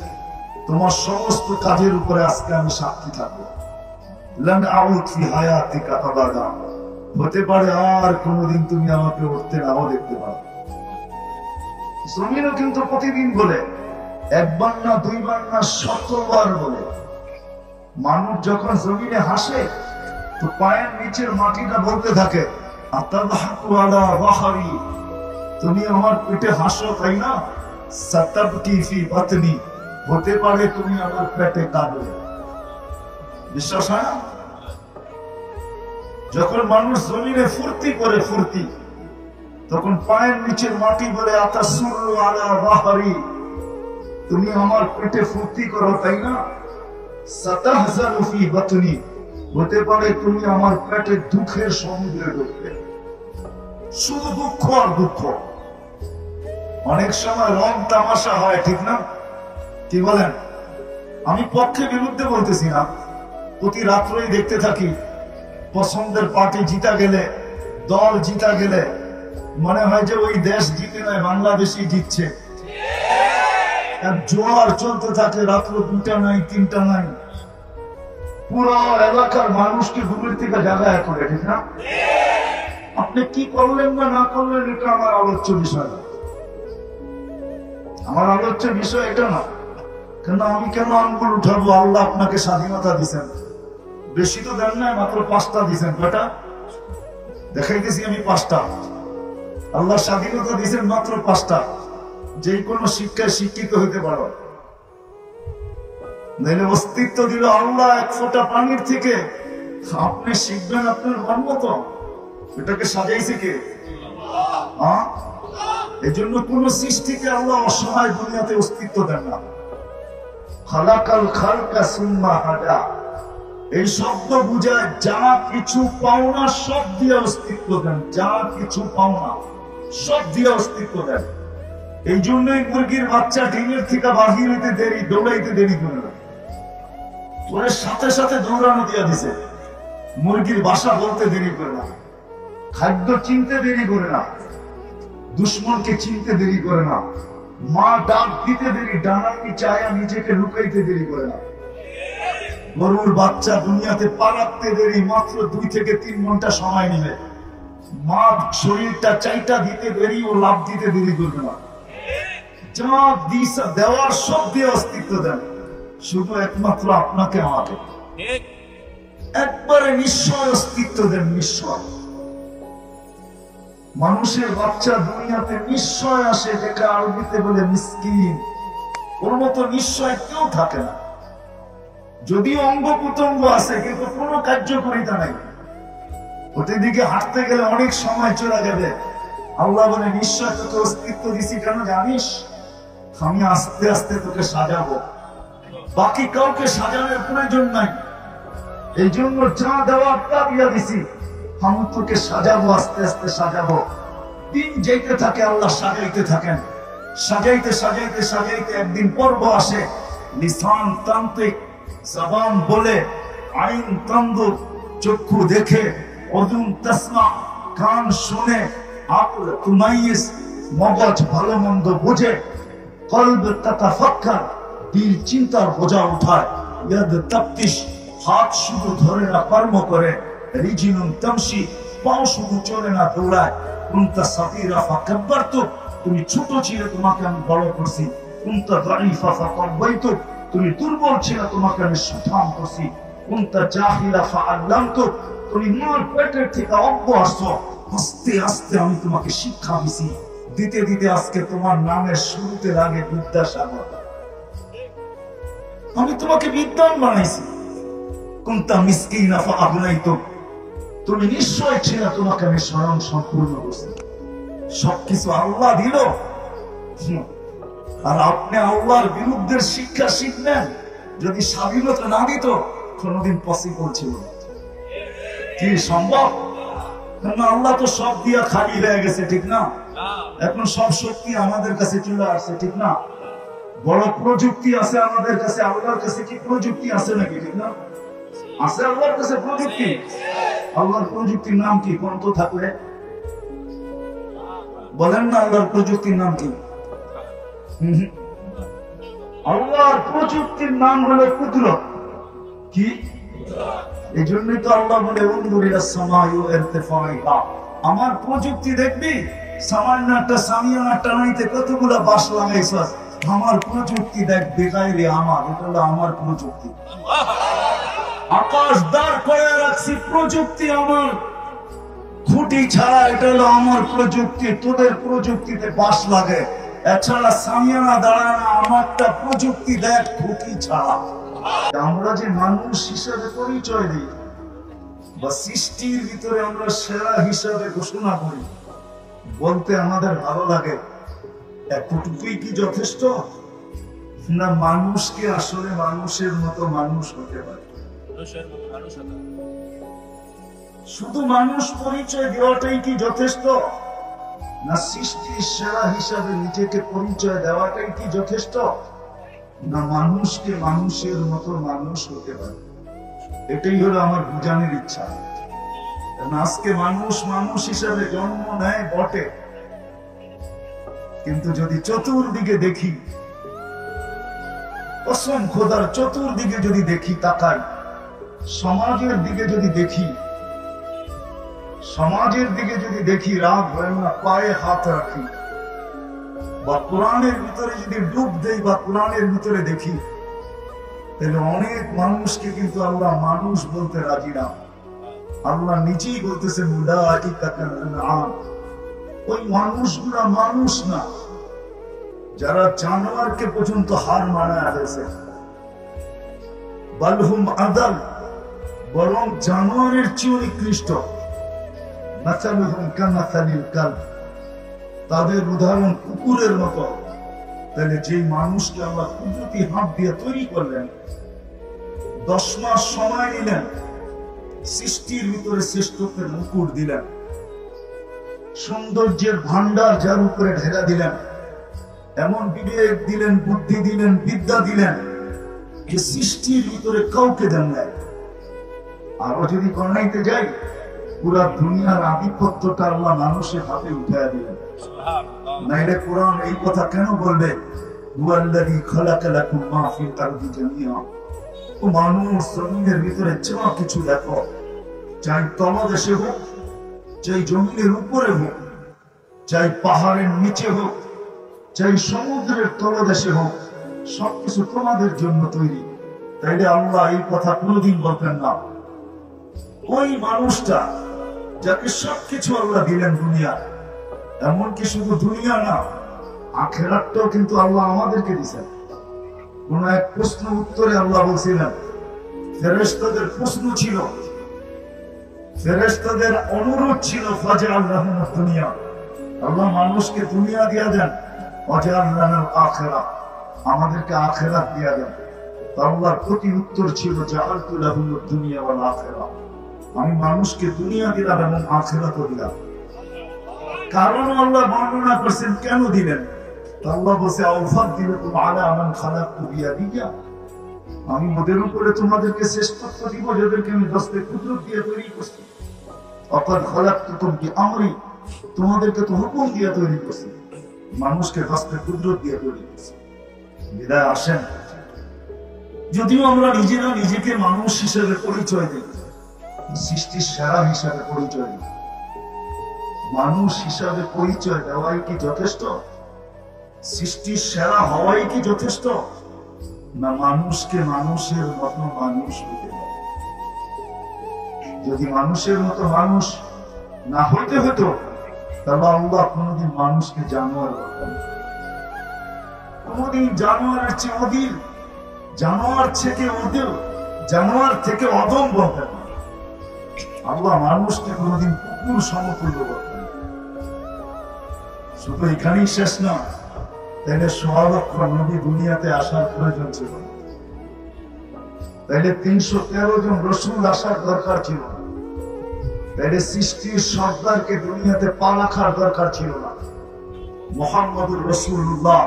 তোমার সমস্ত কাজের উপরে আজকে আমি সাক্ষী থাকবো। লান আউদ ফি হায়াতিকা আবাদা, হতে পারে আর কোনদিন তুমি আমাকে উঠতে নাও দেখতে পাবে। জমিনও কিন্তু প্রতিদিন বলে, একবার না দুইবার না 100বার বলে। মানুষ যখন জমিনে হাসে তো পায়ের নিচের মাটিটা বলতে থাকে আতাদহাকু আলা ওয়াহরি, তুমি আমার পেটে হাসো তাই না? সাতাবকি ফি বাতনি, হতে পারে তুমি আমার পেটে কাঁদবে। বিশ্বাস হয় না? যখন মানুষ জমিনে ফুর্তি করে ফুর্তি, তখন পায়ের নিচের মাটি বলে আতাসুরু আলা ওয়াহরি, তুমি আমার পেটে ফুর্তি করো তাই না? সাতাহজানু ফি বাতনি, হতে পারে তুমি আমার পেটে দুঃখের সমুদ্রে ডুববে। শুধু দুঃখ আর দুঃখ। অনেক সময় রং তামাশা হয়, ঠিক না? কি বলেন? আমি পক্ষে বিরুদ্ধে বলতেছি না, প্রতি রাত্রেই দেখতে থাকি পছন্দের পার্টি জিতা গেলে, দল জিতা গেলে মনে হয় যে ওই দেশ জিতে নয়, বাংলাদেশই জিতছে। জোয়ার চলতে থাকে, রাত্র 2টা নাই 3টা নাই, পুরো এলাকার মানুষকে ঘুমের থেকে জাগায় করে, ঠিক না? আপনি কি করলেন বা না করলেন এটা আমার আলোচ্য বিষয় না। আমার আলোচ্য বিষয় এটা না। কেন আমি কেন আঙ্গুল উঠাবো? আল্লাহ আপনাকে স্বাধীনতা দিচ্ছেন, বেশি তো দেন না, মাত্র 5টা দিচ্ছেন। কয়টা দেখাইতেছি আমি? 5টা। আল্লাহ স্বাধীনতা দিচ্ছেন মাত্র 5টা। যে কোনো শিক্ষায় শিক্ষিত হইতে পারো, নাইলে অস্তিত্ব দিল আল্লাহ 1 ফোঁটা পানির থেকে। আপনি শিখবেন আপনার মন মতো, এটাকে সাজাইছে কে? এই জন্য কোন সৃষ্টিকে আল্লাহ অসহায় দুনিয়াতে অস্তিত্ব দেন না। খালাকাল খালকা সুম্মা হাদা, এই শব্দ বুঝায় যা কিছু পাওনা সব দিয়ে অস্তিত্ব দেন। যা কিছু পাওনা সব দিয়ে অস্তিত্ব দেন। এই জন্যই মুরগির বাচ্চা ডিমের থেকে বাহির হইতে দেরি, দৌড়াইতে দেরি করে না, ওর সাথে সাথে দৌড়ানো দিয়া দিছে। মুরগির বাসা বলতে দেরি করে না, খাদ্য চিনতে দেরি করে না, দুশ্মনকে চিনতে দেরি করে না, মা ডাক দিতে দেরি, ডানার নিচে আয়া নিজেকে লুকাইতে দেরি করে না। গরুর বাচ্চা দুনিয়াতে পা রাখতে দেরি, মাত্র 2 থেকে 3 ঘন্টা সময় নিবে। মা শরীরটা চাইটা দিতে দেরি, ও লাভ দিতে দেরি করবে না। যা দিশা দেওয়ার সব দিয়ে অস্তিত্ব দেন, শুধু একমাত্র আপনাকে আমাকে একবারে নিশ্চয় অস্তিত্ব দেন। নিশ্চয় মানুষের বাচ্চা দুনিয়াতে নিশ্চয় আসে, যেটা আরবিতে বলে মিসকিন। ওর মতো নিশ্চয় কেউ থাকে না। যদিও অঙ্গ প্রত্যঙ্গ আছে, কিন্তু কোনো কার্যকারিতা নাই। ওদের দিকে হাঁটতে গেলে অনেক সময় চলে যাবে। আল্লাহ বলে নিশ্চয় তোকে অস্তিত্ব দিছি, কেন জানিস? আমি আস্তে আস্তে তোকে সাজাবো, বাকি কাউকে সাজানোর প্রয়োজন নাই। এই জন্য যা দেওয়ার তা দিয়া দিছি, আমি তোকে সাজাবো, আস্তে আস্তে সাজাবো। দিন যেতে থাকে, আল্লাহ সাজাইতে থাকেন। সাজাইতে সাজাইতে সাজাইতে একদিন পর্ব আসে, লিসান তান্ত্রিক, জবান বলে, আইন তান্দুর, চক্ষু দেখে, অজুন তাসমা, কান শুনে, আকল তুমাইয়িস, মগজ ভালো মন্দ বুঝে, কলব তাতাফাক্কার, দিল চিন্তার বোঝা উঠায়, ইয়াদ তাফতিশ, হাত শুধু ধরে না কর্ম করে, রিজিলুন তামশি, পাও শুধু চলে না দৌড়ায়। কুনতা সাগীরা ফাকাব্বারতু, তুমি ছোট ছিলে তোমাকে আমি বড় করছি। কুনতা দাঈফা ফাকাব্বাইতু, তুমি দুর্বল ছিলে তোমাকে আমি সুঠাম করছি। কুনতা জাহিলা ফাআল্লামতু, তুমি মার পেটের থেকে অজ্ঞ আসছো, আস্তে আস্তে আমি তোমাকে শিক্ষা দিছি। দিতে দিতে আজকে তোমার নামের শুরুতে লাগে বিদ্যাসাগর। আমি তোমাকে বিদ্বান বানাইছি। কুনতা মিসকিনা ফাআগনাইতু, তুমি নিশ্চয় ছিল, তোমাকে আমি স্বয়ং সম্পূর্ণ করছি। সবকিছু আল্লাহ দিল, আর আপনি আল্লাহর বিরুদ্ধে শিক্ষা শিখবেন। যদি স্বাধীনতা না দিত, কোনদিন পসিবল ছিল কি সম্ভব? কারণ আল্লাহ তো সব দিয়া খালি হয়ে গেছে, ঠিক না? এখন সব শক্তি আমাদের কাছে চলে আসছে, ঠিক না? বড় প্রযুক্তি আছে আমাদের কাছে। আল্লাহর কাছে কি প্রযুক্তি আছে নাকি? ঠিক না? আছে আল্লাহর কাছে প্রযুক্তি। আল্লাহর প্রযুক্তির নাম কি? কোন তো থাকলে বলেন না, আল্লাহর প্রযুক্তির নাম কি? আল্লাহর প্রযুক্তির নাম হলো কুদরত। কি? এই জন্যই তো আল্লাহ বলে উনজুরিলা সামাই ওয়া ইরতিফাইহা, আমার প্রযুক্তি দেখবি, সামান্য একটা সামিয়ানা টানাইতে কতগুলা বাঁশ লাগাইছস, আমার প্রযুক্তি দেখ বেগাইরে আমার, এটা হলো আমার প্রযুক্তি। আকাশ দাঁড় করে রাখছি, প্রযুক্তি আমার, খুঁটি ছাড়া, এটা হলো আমার প্রযুক্তি। তোদের প্রযুক্তিতে বাঁশ লাগে, এছাড়া সামিয়ানা দাঁড়ায় না, আমারটা প্রযুক্তি দেখ খুঁটি ছাড়া। আমরা যে মানুষ হিসাবে পরিচয় দিই বা সৃষ্টির ভিতরে আমরা সেরা হিসাবে ঘোষণা করি, বলতে আমাদের ভালো লাগে, এতটুকুই কি যথেষ্ট? না মানুষকে আসলে মানুষের মতো মানুষ হতে পারে? শুধু মানুষ পরিচয় দেওয়াটাই কি যথেষ্ট? না সৃষ্টির সেরা হিসাবে নিজেকে পরিচয় দেওয়াটাই কি যথেষ্ট? না মানুষকে মানুষের মতো মানুষ হতে পারে? এটাই হলো আমার বুঝানোর ইচ্ছা। আজকে মানুষ মানুষ হিসাবে জন্ম নেয় বটে, কিন্তু যদি চতুর্দিকে দেখি, কসম খোদার, চতুর্দিকে যদি দেখি, তাকাই, সমাজের দিকে যদি দেখি, সমাজের দিকে যদি দেখি, রাত হয় না পায়ে হাত রাখি, বা কোরআনের ভিতরে যদি ডুব দেই বা কোরআনের ভিতরে দেখি, তাহলে অনেক মানুষকে কিন্তু আল্লাহ মানুষ বলতে রাজি না। আল্লাহ নিজেই বলতেছে ওই মানুষগুলা মানুষ না, যারা জানোয়ারকে পর্যন্ত হার মানায় ফেলছে। বালহুম আদাল, বরং জানোয়ারের চেয়ে নিকৃষ্ট। মাসালুহুম কামাসালিল কালব, তাদের উদাহরণ কুকুরের মতো। তাহলে যে মানুষকে আল্লাহ কুদরতি হাত দিয়ে তৈরি করলেন, 10 মাস সময় নিলেন, সৃষ্টির ভিতরে শ্রেষ্ঠত্বের মুকুট দিলেন, সৌন্দর্যের ভান্ডার যার উপরে ঢেলা দিলেন, এমন বিবেক দিলেন, বুদ্ধি দিলেন, বিদ্যা দিলেন, যে সৃষ্টির ভিতরে কাউকে দেন নাই। আরো যদি কর্ণাইতে যাই, পুরা দুনিয়ার আধিপত্যটা আল্লাহ মানুষের হাতে উঠাইয়া দিলেন। নাইলে কোরআন এই কথা কেন বলবে, হুয়াল্লাযী খালাকা লাকুম মা ফিল আরদি জামিআ? ও মানুষ, জমিনের ভিতরে যা কিছু দেখো, চাই তলদেশে হোক, চাই জমিনের উপরে হোক, চাই পাহাড়ের নিচে হোক, চাই সমুদ্রের তলদেশে হোক, সবকিছু তোমাদের জন্য তৈরি। তাইলে আল্লাহ এই কথা কোনোদিন বলতেন না। ওই মানুষটা যাকে সবকিছু আল্লাহ দিলেন দুনিয়া, এমনকি শুধু দুনিয়া না, আখিরাতটাও কিন্তু আল্লাহ আমাদেরকে দিয়েছেন। কোন এক প্রশ্ন উত্তরে আল্লাহ বলছিলেন, ফেরেশতাদের প্রশ্ন ছিল, ফেরেশতাদের অনুরোধ ছিল, ফাজআলনাহুম দুনিয়া, আল্লাহ মানুষকে দুনিয়া দিয়া দেন, ওয়াজআলনাল আখিরাহ, আমাদেরকে আখিরাত দিয়া দেন। আল্লাহর প্রতি উত্তর ছিল, জাআলতু লাহুমুদ দুনিয়া ওয়াল আখিরাহ, আমি মানুষকে দুনিয়া দিলাম এবং আখিরাতও দিলাম। কারণ আল্লাহ বর্ণনা করছেন কেন দিলেন। আল্লাহ বলছে, আউফাদ্দিলুকুম আলা মান খালাকতু বিয়াদিয়া, আমি ওদের উপরে তোমাদেরকে শ্রেষ্ঠত্ব দিব যাদেরকে আমি দস্তে কুদরত দিয়ে তৈরি করছি। অকাদ খালাকতুকুম বিআমরি, তোমাদেরকে তো হুকুম দিয়ে তৈরি করছি, মানুষকে দস্তে কুদরত দিয়ে তৈরি করছি। বিদায় আসেন, যদিও আমরা নিজেরা নিজেকে মানুষ হিসেবে পরিচয় দিই, সৃষ্টির সেরা হিসাবে পরিচয় দিই, মানুষ হিসাবে পরিচয় দেওয়াই কি যথেষ্ট? সৃষ্টির সেরা হওয়াই কি যথেষ্ট? না মানুষকে মানুষের মতো মানুষ হইতে হবে। যদি মানুষের মতো মানুষ না হইতে হতো, তাহলে আল্লাহ কোনদিন মানুষকে জানোয়ার করতেন, কোনদিন জানোয়ারের চেয়ে অধীর, জানোয়ার থেকে অধীর, জানোয়ার থেকে অদম বলতেন। আল্লাহ মানুষকে কোনদিন কুকুর সমতুল্য করতেন। শুধু এখানেই শেষ না, তাইলে 1.5 লক্ষ নবী দুনিয়াতে আসার প্রয়োজন ছিল, তাইলে 313 জন রসুল আসার দরকার ছিল, তাইলে সৃষ্টির সর্দারকে দুনিয়াতে পা রাখার দরকার ছিল না। মুহাম্মদুর রাসূলুল্লাহ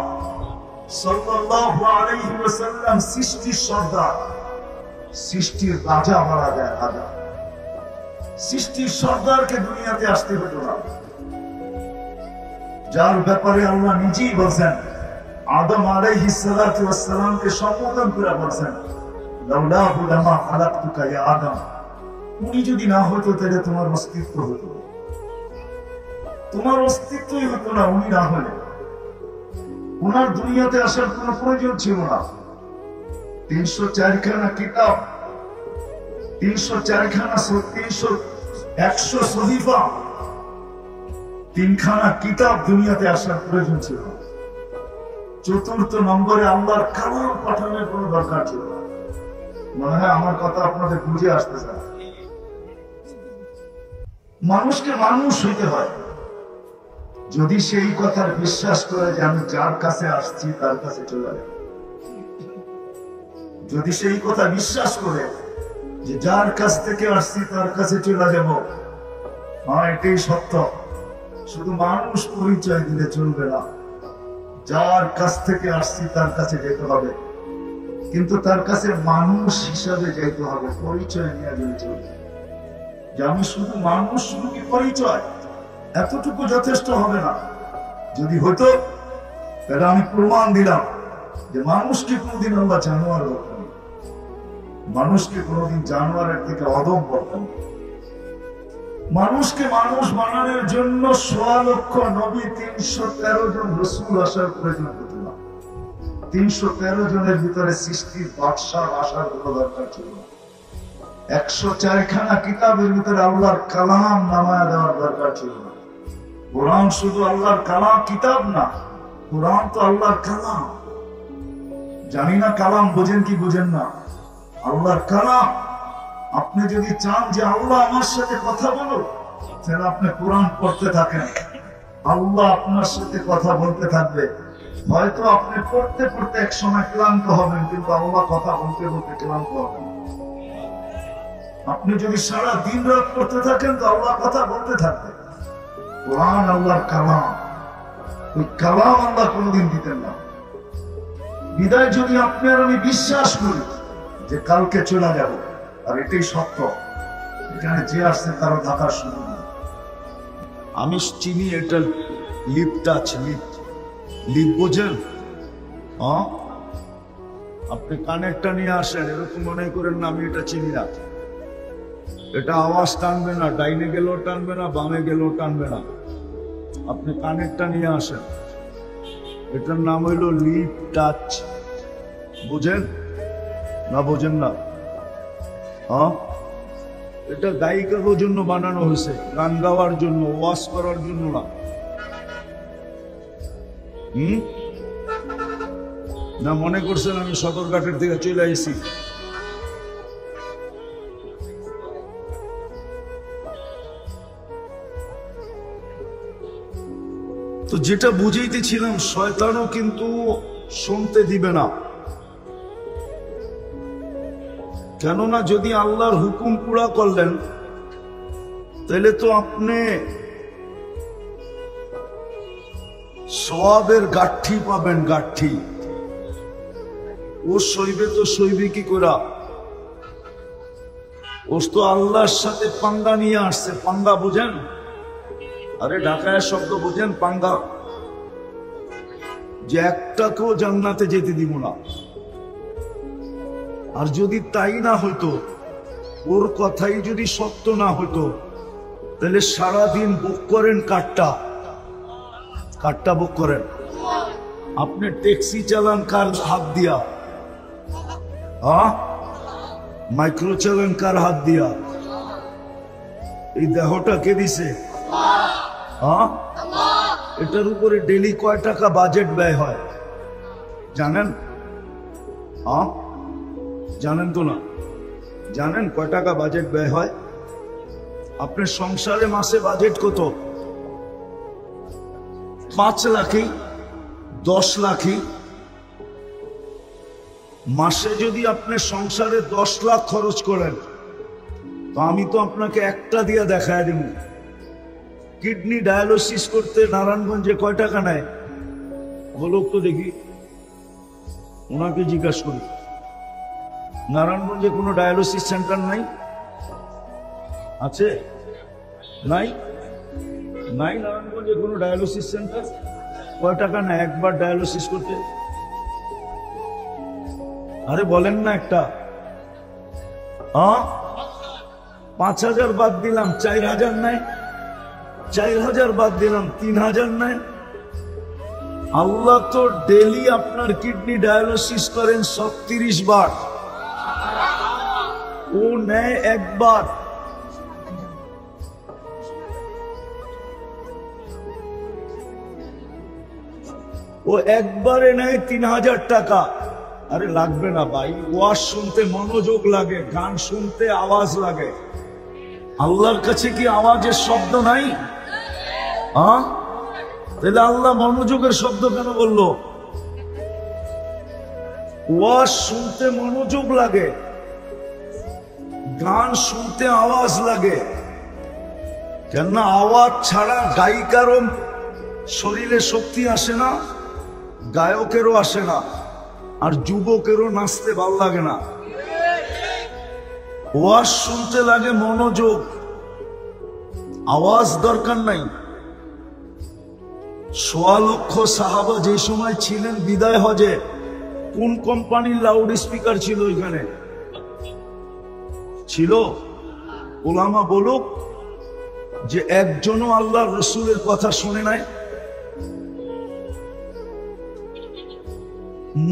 সাল্লাল্লাহু আলাইহি ওয়াসাল্লাম সৃষ্টির সর্দার, সৃষ্টির রাজা বলা যায়, রাজা। সৃষ্টির সর্দারকে দুনিয়াতে আসতে হতো না, যার ব্যাপারে আল্লাহ নিজেই বলছেন, আদম আলাইহিস সালাতু ওয়াস সালামকে সম্বোধন করে বলছেন, লাউলাহু লামা খালাকতুকা ইয়া আদম, উনি যদি না হতো তাহলে তোমার অস্তিত্ব হতো, তোমার অস্তিত্বই হতো না উনি না হলে। ওনার দুনিয়াতে আসার কোন প্রয়োজন ছিল না। 304 খানা কিতাব, 304 খানা 100 সহিফা, 3 খানা কিতাব দুনিয়াতে আসার প্রয়োজন ছিল। চতুর্থ নম্বরে আল্লাহর কালাম পাঠানোর কোন দরকার ছিল না। মনে হয় আমার কথা আপনাদের বুঝে আসতেছে না। মানুষকে মানুষ হইতে হয়। যদি সেই কথার বিশ্বাস করে যে আমি যার কাছে আসছি তার কাছে চলে যাব, যদি সেই কথা বিশ্বাস করে যে যার কাছ থেকে আসছি তার কাছে চলে যাব, হ্যাঁ এটাই সত্য। শুধু মানুষ পরিচয় দিলে চলবে না, যার কাছ থেকে আসছি তার কাছে যেতে হবে, কিন্তু তার কাছে মানুষ হিসাবে যেতে হবে, পরিচয় নিয়ে গেলে চলবে। যে আমি শুধু মানুষ, শুধু কি পরিচয়, এতটুকু যথেষ্ট হবে না। যদি হতো তাহলে আমি প্রমাণ দিলাম যে মানুষকে কোনদিন আল্লাহ জানোয়ার বলতেন, মানুষকে কোনদিন জানোয়ারের থেকে অদম বলতেন। মানুষকে মানুষ বানানোর জন্য 1.25 লক্ষ নবী, 313 জন রসুল আসার প্রয়োজন হতো না। 313 জনের ভিতরে সৃষ্টির বাদশাহ আসার কোনো দরকার ছিল না। 104 খানা কিতাবের ভিতরে আল্লাহর কালাম নামায়া দেওয়ার দরকার ছিল না। কোরআন শুধু আল্লাহর কালাম, কিতাব না, কোরআন তো আল্লাহর কালাম। জানি না কালাম বোঝেন কি বোঝেন না, আল্লাহর কালাম। আপনি যদি চান যে আল্লাহ আমার সাথে কথা বলো, তাহলে আপনি কোরআন পড়তে থাকেন, আল্লাহ আপনার সাথে কথা বলতে থাকবে। হয়তো আপনি পড়তে পড়তে এক সময় ক্লান্ত হবেন, কিন্তু আল্লাহ কথা বলতে বলতে ক্লান্ত হবেন। আপনি যদি সারা দিন রাত পড়তে থাকেন তো আল্লাহ কথা বলতে থাকবে। কোরআন আল্লাহর কালাম, ওই কালাম আল্লাহ কোনদিন দিতেন না। বিদায় যদি আপনি আর আমি বিশ্বাস করি যে কালকে চলে যাব, আর এটাই সত্য, এখানে যে আসছে তারও থাকার সুযোগ নেই। আমি চিনি এটা লিপ টাচ, লিপ বোঝেন? আপনি কানেরটা নিয়ে আসেন, এরকম মনে করেন না আমি এটা চিনি না। এটা আওয়াজ টানবে না, ডাইনে গেলেও টানবে না, বামে গেলেও টানবে না। আপনি কানেরটা নিয়ে আসেন, এটার নাম হইল লিপ টাচ। বুঝেন না? বোঝেন না? এটা গায়িকার জন্য বানানো হয়েছে, গান গাওয়ার জন্য, ওয়াজ করার জন্য না। না মনে করছেন আমি সদরঘাটের থেকে চলে আইছি? তো যেটা বুঝাইতেছিলাম, শয়তানও কিন্তু শুনতে দিবে না। কেননা যদি আল্লাহর হুকুম পুরা করলেন তাহলে তো আপনি সওয়াবের গাঠি পাবেন, গাঠি। ও সইবে তো সইবে কি করা? ও তো আল্লাহর সাথে পাঙ্গা নিয়ে আসছে। পাঙ্গা বুঝেন? আরে ঢাকায় শব্দ বুঝেন? পাঙ্গা। যে একটাকেও জান্নাতে যেতে দিব না। আর যদি তাই না হইতো, ওর কথাই যদি সত্য না হইতো, তাহলে সারাদিন বুক করেন কারটা, কারটা বুক করেন। আপনি ট্যাক্সি চালান কার হাত দিয়া? মাইক্রো চালান কার হাত দিয়া? এই দেহটা কে দিছে? এটার উপরে ডেলি কয় টাকা বাজেট ব্যয় হয় জানেন? জানেন তো না? জানেন কয় টাকা বাজেট ব্যয় হয়? আপনার সংসারে মাসে বাজেট কত? 5 লাখই, 10 লাখই। মাসে যদি আপনি সংসারে 10 লাখ খরচ করেন, তো আমি তো আপনাকে একটা দিয়ে দেখায় দিব। কিডনি ডায়ালিসিস করতে নারায়ণগঞ্জে কয় টাকা নেয় বলুক তো দেখি, ওনাকে জিজ্ঞাসা করি। নারায়ণগঞ্জে কোনো ডায়ালিসিস সেন্টার নাই? আছে? নাই? নাই নারায়ণগঞ্জে কোনো ডায়ালিসিস সেন্টার? কয় টাকা নেয় একবার ডায়ালিসিস করতে? আরে বলেন না একটা। 5,000 বাদ দিলাম 4,000 নাই, 4,000 বাদ দিলাম 3,000 নাই। আল্লাহ তো ডেলি আপনার কিডনি ডায়ালিসিস করেন 36 বার, ও নেয় একবার। ও একবারে নেয় 3,000 টাকা। আরে লাগবে না ভাই, ওয়াজ শুনতে মনোযোগ লাগে, গান শুনতে আওয়াজ লাগে। আল্লাহর কাছে কি আওয়াজের শব্দ নাই? তাহলে আল্লাহ মনোযোগের শব্দ কেন বললো? ওয়াজ শুনতে মনোযোগ লাগে, গান শুনতে আওয়াজ লাগে। কেননা আওয়াজ ছাড়া গায়িকারও শরীরে শক্তি আসে না, গায়কেরও আসে না, আর যুবকেরও নাচতে ভালো লাগে না। ওয়াজ শুনতে লাগে মনোযোগ, আওয়াজ দরকার নাই। 1.25 লক্ষ সাহাবা যে সময় ছিলেন বিদায় হজে, কোন কোম্পানির লাউড স্পিকার ছিল ওইখানে? ছিল? ওলামা বলুক যে একজনও আল্লাহ রসুলের কথা শুনে নাই।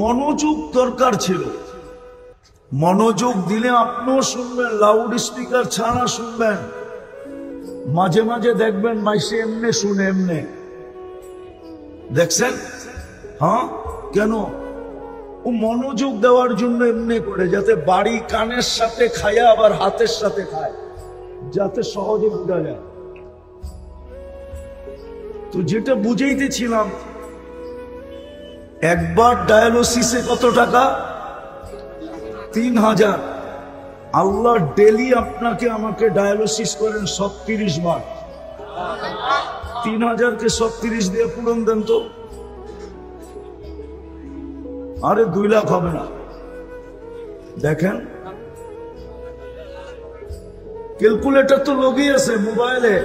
মনোযোগ দরকার ছিল, মনোযোগ দিলে আপনিও শুনবেন, লাউড স্পিকার ছাড়া শুনবেন। মাঝে মাঝে দেখবেন মাইসে এমনে শুনে, এমনে দেখছেন? কেন? ও মনোযোগ দেওয়ার জন্য এমনি করে, যাতে বাড়ি কানের সাথে খায় আবার হাতের সাথে খায়, যাতে সহজে বোঝা যায়। তো যেটা বুঝাইতেছিলাম, একবার ডায়ালিসিসে কত টাকা? 3,000। আল্লাহ ডেলি আপনাকে আমাকে ডায়ালিসিস করেন 36 বার। 3,000 কে 36 দিয়ে পূরণ দেন তো। আরে 2 লাখ হবে না। দেখেন ক্যালকুলেটর তো লগই আছে মোবাইলে।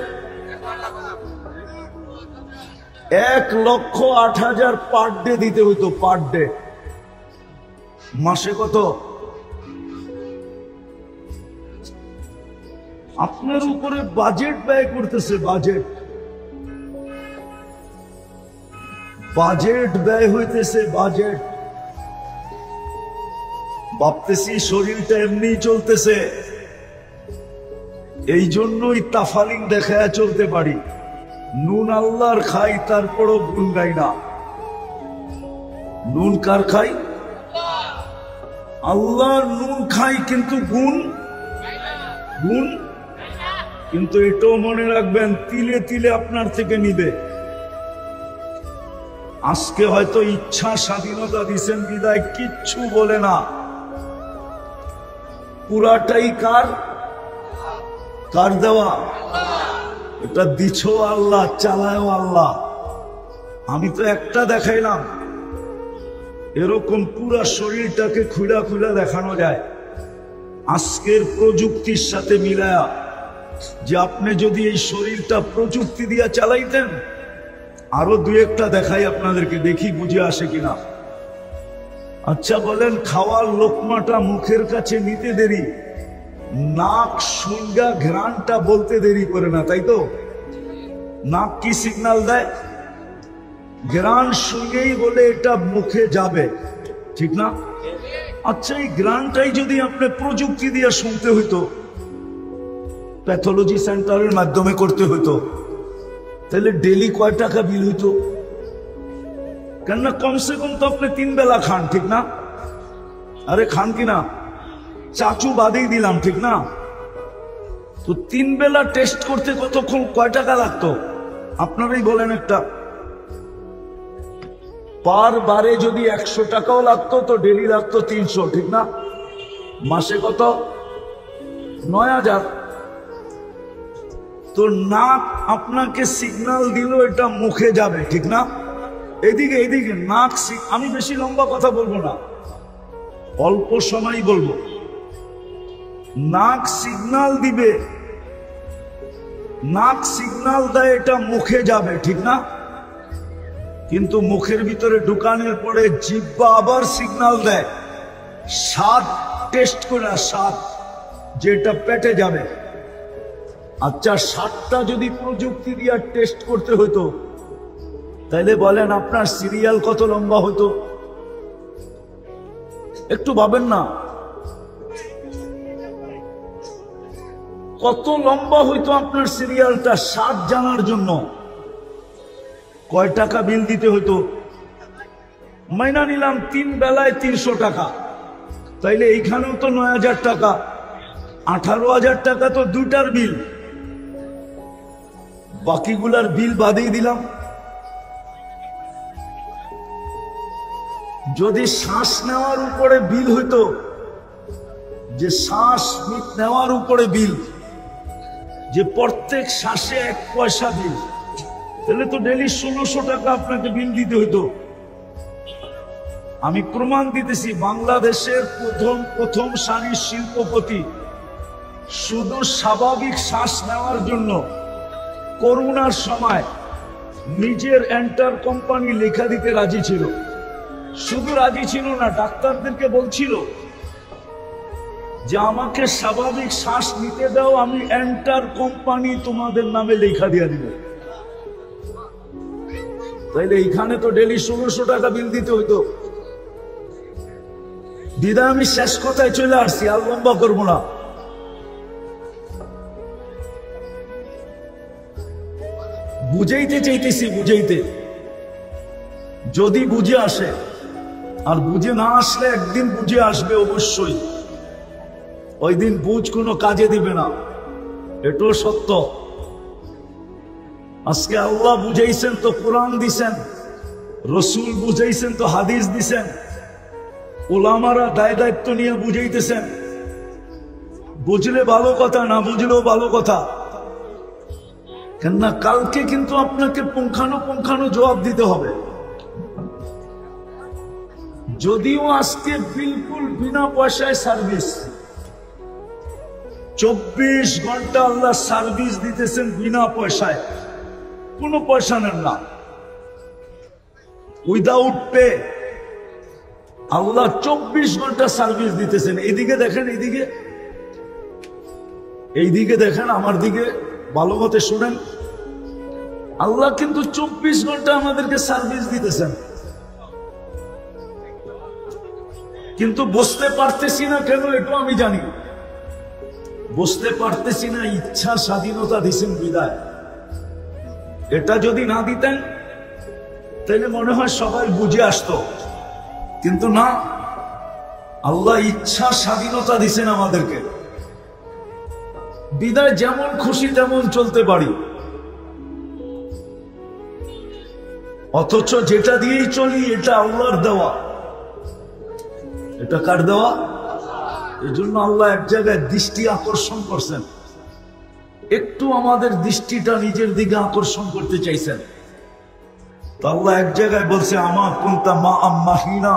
1,08,000 পার ডে দিতে হইতো, পার ডে। মাসে কত? আপনার উপরে বাজেট ব্যয় করতেছে, বাজেট বাজেট ব্যয় হইতেছে, বাজেট। ভাবতেছি শরীরটা এমনি চলতেছে, এই জন্যই তাফালিং দেখায় চলতে পারি। নুন আল্লাহর খাই, তারপরও গুণ গাই না। নুন কার খাই? আল্লাহর নুন খাই, কিন্তু গুণ কিন্তু এটাও মনে রাখবেন, তিলে তিলে আপনার থেকে নিবে। আজকে হয়তো ইচ্ছা স্বাধীনতা দিছেন বিদায় কিচ্ছু বলে না, পুরাটাই কার দেওয়া? এটা দিছো আল্লাহ, চালায়ও আল্লাহ। আমি তো একটা দেখাইলাম, এরকম পুরা শরীরটাকে খুলা খুলা দেখানো যায় আজকের প্রযুক্তির সাথে মিলায়া। যে আপনি যদি এই শরীরটা প্রযুক্তি দিয়ে চালাইতেন, আরো 2-1টা দেখাই আপনাদেরকে, দেখি বুঝে আসে কিনা। আচ্ছা বলেন, খাওয়ার লোকমাটা মুখের কাছে নিতে দেরি, নাক শুঙ্গা ঘ্রাণটা বলতে দেরি করে না, তাই তো? নাক কি সিগন্যাল দেয়? ঘ্রাণ শুঙ্গেই বলে এটা মুখে যাবে, ঠিক না? আচ্ছা এই ঘ্রাণটাই যদি আপনি প্রযুক্তি দিয়ে শুনতে হইতো, প্যাথোলজি সেন্টারের মাধ্যমে করতে হইতো, তাহলে ডেলি কয় টাকা বিল হইতো? কেননা কমসে কম তো আপনি 3 বেলা খান, ঠিক না? আরে খান কিনা? চাচু বাদেই দিলাম, ঠিক না? তো 3 বেলা টেস্ট করতে কতক্ষণ, কয় টাকা লাগতো? আপনারাই বলেন একটা। পার বারে যদি 100 টাকাও লাগতো, তো ডেলি লাগতো 300, ঠিক না? মাসে কত? 9,000। তো নাক আপনাকে সিগন্যাল দিল এটা মুখে যাবে, ঠিক না? এদিকে এদিকে নাক, আমি বেশি লম্বা কথা বলবো না, অল্প সময় বলবো। নাক সিগন্যাল দিবে, নাক সিগন্যাল দেয় এটা মুখে যাবে, ঠিক না? কিন্তু মুখের ভিতরে ঢুকানোর পরে জিহ্বা আবার সিগন্যাল দেয়, স্বাদ টেস্ট করে, স্বাদ যেটা পেটে যাবে। আচ্ছা 60টা যদি প্রযুক্তি দিয়ে টেস্ট করতে হতো, তাইলে বলেন আপনার সিরিয়াল কত লম্বা হতো? একটু ভাবেন না, কত লম্বা হইতো আপনার সিরিয়ালটা। 60 জানার জন্য কয় টাকা বিল দিতে হইতো? মাইনা নিলাম 3 বেলায় 300 টাকা, তাইলে এইখানেও তো 9,000 টাকা, 18,000 টাকা তো দুইটার বিল। বাকিগুলার বিল বাদিয়ে দিলাম। যদি শ্বাস নেওয়ার উপরে বিল হইতো, যে শ্বাস নেওয়ার উপরে বিল, যে প্রত্যেক শ্বাসে 1 পয়সা বিল, তাহলে তো ডেলি 1600 টাকা আপনাকে বিল দিতে হইতো। আমি প্রমাণ দিতেছি, বাংলাদেশের প্রথম সারির শিল্পপতি শুধু স্বাভাবিক শ্বাস নেওয়ার জন্য করোনার সময় নিজের এন্টার কোম্পানি লেখা দিতে রাজি ছিল। শুধু রাজি ছিল না, ডাক্তারদেরকে বলছিল যে আমাকে স্বাভাবিক শ্বাস নিতে দাও, আমি এন্টার কোম্পানি তোমাদের নামে লেখা দিয়ে দিব। তাইলে এইখানে তো ডেলি 1600 টাকা বিল দিতে হইতো। দিদা আমি শেষ কথায় চলে আসছি, আর লম্বা করবো না। বুঝাইতে চাইতেছি, বুঝাইতে যদি বুঝে আসে, আর বুঝে না আসলে একদিন বুঝে আসবে অবশ্যই। ওই দিন বুঝ কোনো কাজে দিবে না, এটাও সত্য। আজকে আল্লাহ বুঝাইছেন তো কোরআন দিছেন, রসুল বুঝাইছেন তো হাদিস দিছেন, ওলামারা দায় দায়িত্ব নিয়ে বুঝাইতেছেন। বুঝলে ভালো কথা, না বুঝলেও ভালো কথা। কেননা কালকে কিন্তু আপনাকে পুঙ্খানুপুঙ্খানু জবাব দিতে হবে। যদিও আজকে বিলকুল বিনা পয়সায় সার্ভিস, 24 ঘন্টা আল্লাহ সার্ভিস দিতেছেন বিনা পয়সায়, কোনো পয়সা নেন না, উইদাউট পে। আল্লাহ 24 ঘন্টা সার্ভিস দিতেছেন। এইদিকে দেখেন, এইদিকে দেখেন, আমার দিকে ভালো মতে শুনেন। আল্লাহ কিন্তু 24 ঘন্টা আমাদেরকে সার্ভিস দিতেছেন, কিন্তু বুঝতে পারতেছি না কেন, এটা আমি জানি। বুঝতে পারতেছি না, ইচ্ছা স্বাধীনতা দিছেন বিদায়। এটা যদি না দিতেন তাহলে মনে হয় সবাই বুঝে আসতো, কিন্তু না, আল্লাহ ইচ্ছা স্বাধীনতা দিছেন আমাদেরকে বিদায়। যেমন খুশি তেমন চলতে পারি, অথচ যেটা দিয়েই চলি এটা আল্লাহর দেওয়া। এটা কার দেওয়া? এই জন্য আল্লাহ এক জায়গায় দৃষ্টি আকর্ষণ করছেন, একটু আমাদের দৃষ্টিটা নিজের দিকে আকর্ষণ করতে চাইছেন। তো আল্লাহ এক জায়গায় বলছে, আমা কুনতা মা আম্মাহিনা,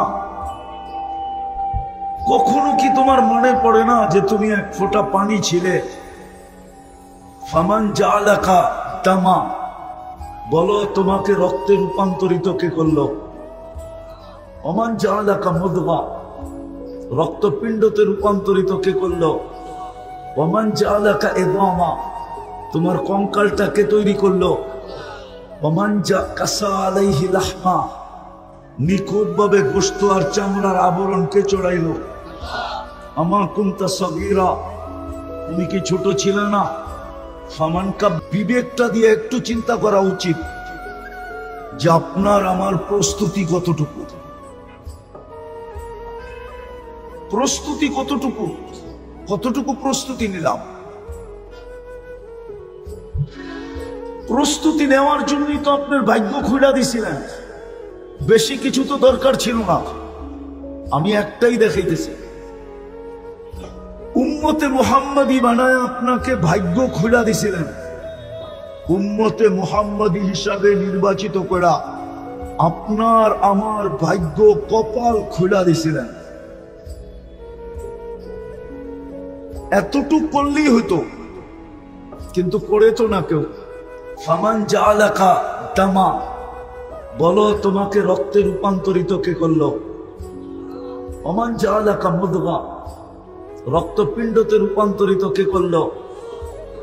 কখনো কি তোমার মনে পড়ে না যে তুমি এক ফোঁটা পানি ছিলে? ফামান জাআলাকা তামা, বলো তোমাকে রক্তে রূপান্তরিত কে করলো? ওমান জাআলাকা মুদগা, রক্তপিণ্ডতে রূপান্তরিত কে করলো? ওমান জাআলাকা ইযামা, তোমার কঙ্কালটা কে তৈরি করলো? ওমান কাসা আলাইহি লাহমা, নিখুঁতভাবে গোশত আর চামড়ার আবরণ কে চড়াইলো? আমা কুনতা সগীরা, তুমি কি ছোট ছিলে না? ফামানকা, বিবেকটা দিয়ে একটু চিন্তা করা উচিত যে আপনার আমার প্রস্তুতি কতটুকু, প্রস্তুতি কতটুকু, কতটুকু প্রস্তুতি নিলাম। প্রস্তুতি নেওয়ার জন্যই তো আপনার ভাগ্য খুলে দিছিলেন, বেশি কিছু তো দরকার ছিল না। আমি একটাই দেখাইতেছি, উম্মতে মুহাম্মাদি বানায় আপনাকে ভাগ্য খুলে দিছিলেন। উম্মতে মুহাম্মাদি হিসাবে নির্বাচিত করা আপনার আমার ভাগ্য কপাল খুলে দিছিলেন। এতটুক করলেই হতো, কিন্তু করে তো না কেউ। ফামান জাআলাকা দামা, বলো তোমাকে রক্তে রূপান্তরিত কে করলো? ওমান জাআলাকা মুদগা, রক্তপিণ্ডতে রূপান্তরিত কে করলো?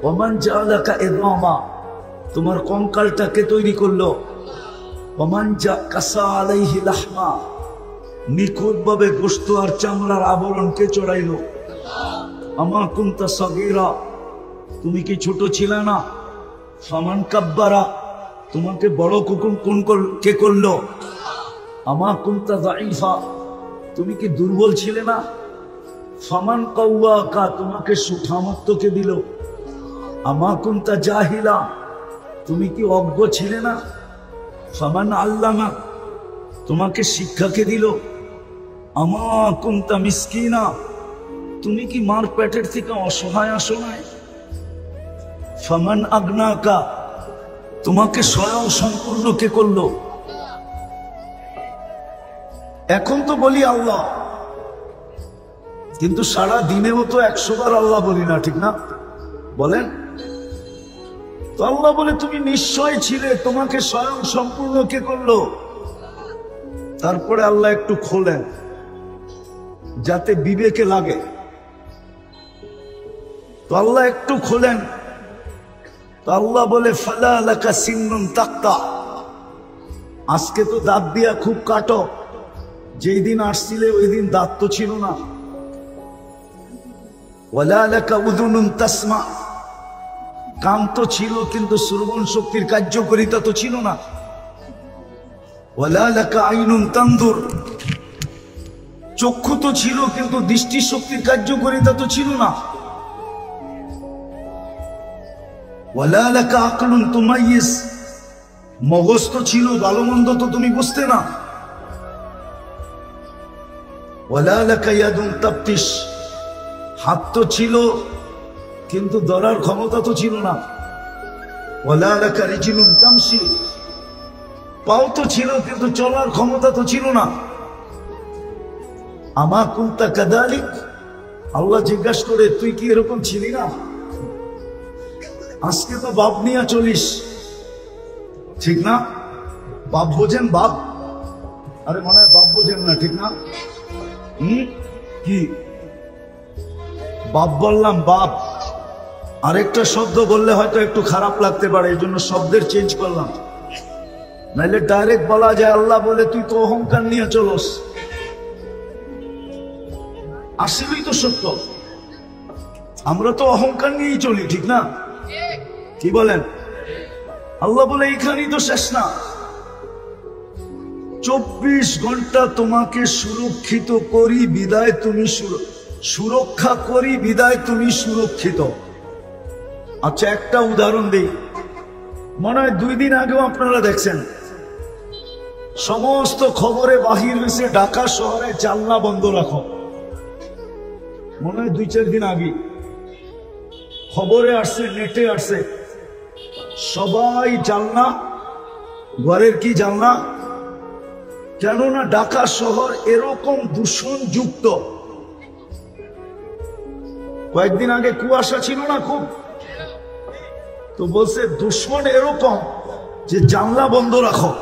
ওমান জালাকা ইদামা, তোমার কঙ্কালটাকে তৈরি করলো। ওমান জা কাসা আলাইহি লাহমা, নিখুঁত ভাবে গোশত আর চামড়ার আবরণকে চড়াইলো। আমা কুনতা সাগীরা, তুমি কি ছোট ছিলে না? ফামান কাব্বারা, তোমাকে বড় কে করলো? আমা কুনতা যায়ীফা, তুমি কি দুর্বল ছিলে না? ফামান কাওয়াকা, তোমাকে সুঠামত্ব কে দিল? আমা কুনতা জাহিলা, তুমি কি অজ্ঞ ছিলে না? ফামান আল্লামা, তোমাকে শিক্ষাকে দিল? আমা কুনতা মিসকিনা, তুমি কি মার পেটের থেকে অসহায় আসো নাই? ফামান আগনাকা, তোমাকে স্বয়ং সম্পূর্ণ কে করলো? এখন তো বলি আল্লাহ, কিন্তু সারা দিনেও তো 100 বার আল্লাহ বলি না, ঠিক না? বলেন তো। আল্লাহ বলে তুমি নিশ্চয় ছিলে, তোমাকে স্বয়ং সম্পূর্ণ কে করলো? তারপরে আল্লাহ একটু খোলেন যাতে বিবেকে লাগে। তো আল্লাহ একটু খোলেন, তো আল্লাহ বলে ফালা লাকা সিন্নুন তাক্তা, আজকে তো দাঁত দিয়া খুব কাটো, যেই দিন আসছিলে ওই দিন দাঁত তো ছিল না। ওয়ালা লাকা উযুনুন তাসমা, কান তো ছিল কিন্তু শ্রবণ শক্তির কার্যকারিতা তো ছিল না। ওয়ালা লাকা আইনুন তানদুর, চক্ষু তো ছিল কিন্তু দৃষ্টি শক্তির কার্যকারিতা তো ছিল না। ওয়ালা লাকা আকলুন তুমাইয়িজ, মগজ তো ছিল, ভালো মন্দ তো তুমি বুঝতে না। ওয়ালা লাকা ইয়াদুন তাবতিশ, হাত তো ছিল কিন্তু ধরার ক্ষমতা তো ছিল না। ওয়ালা লাকা রিজলুন তামশি, পাও তো ছিল কিন্তু চলার ক্ষমতা তো ছিল না। আমা কুনতা কাযালিক, আল্লাহ জিজ্ঞাসা করে তুই কি এরকম ছিলি না? আজকে তো বাপ নিয়ে চলিস, ঠিক না? বাপ বোঝেন? বাপ, আরে মনে হয় বাপ বোঝেন না, ঠিক না? কি বাপ বললাম? বাপ আরেকটা শব্দ বললে হয়তো একটু খারাপ লাগতে পারে, এই জন্য শব্দের চেঞ্জ করলাম, নাইলে ডাইরেক্ট বলা যায় আল্লাহ বলে তুই তো অহংকার নিয়ে চলস। আসলেই তো সত্য, আমরা তো অহংকার নিয়েই চলি, ঠিক না? কি বলেন? আল্লাহ বলে এইখানেই তো শেষ না, 24 ঘন্টা তোমাকে সুরক্ষিত করি বিদায় তুমি সুরক্ষা করি বিদায় তুমি সুরক্ষিত। আচ্ছা একটা উদাহরণ দিই, মনে হয় 2 দিন আগেও আপনারা দেখছেন সমস্ত খবরে বাহির হয়েছে ঢাকা শহরে জানলা বন্ধ রাখো। মনে হয় 2-4 দিন আগে খবরে আসছে, নেটে আসছে, সবাই জানলা, ঘরের কি জানলা, কেননা ঢাকা শহর এরকম দূষণযুক্ত। কয়েকদিন আগে কুয়াশা ছিল না খুব, তো বলছে দূষণ এরকম যে জানলা বন্ধ রাখো,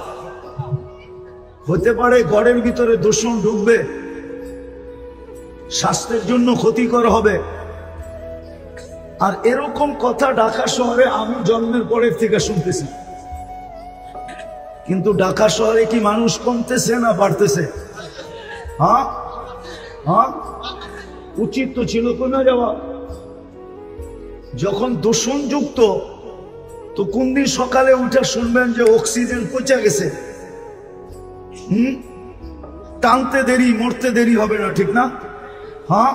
হতে পারে ঘরের ভিতরে দূষণ ঢুকবে, স্বাস্থ্যের জন্য ক্ষতিকর হবে। আর এরকম কথা ঢাকা শহরে আমি জন্মের পরের থেকে শুনতেছি। কিন্তু ঢাকা শহরে কি মানুষ কমতেছে না বাড়তেছে? হ্যাঁ হ্যাঁ, উচিত তো ছিল কমে যাওয়া। যখন দূষণযুক্ত, তো কোন দিন সকালে উঠে শুনবেন যে অক্সিজেন পচে গেছে, টানতে দেরি, মরতে দেরি হবে না, ঠিক না? হ্যাঁ,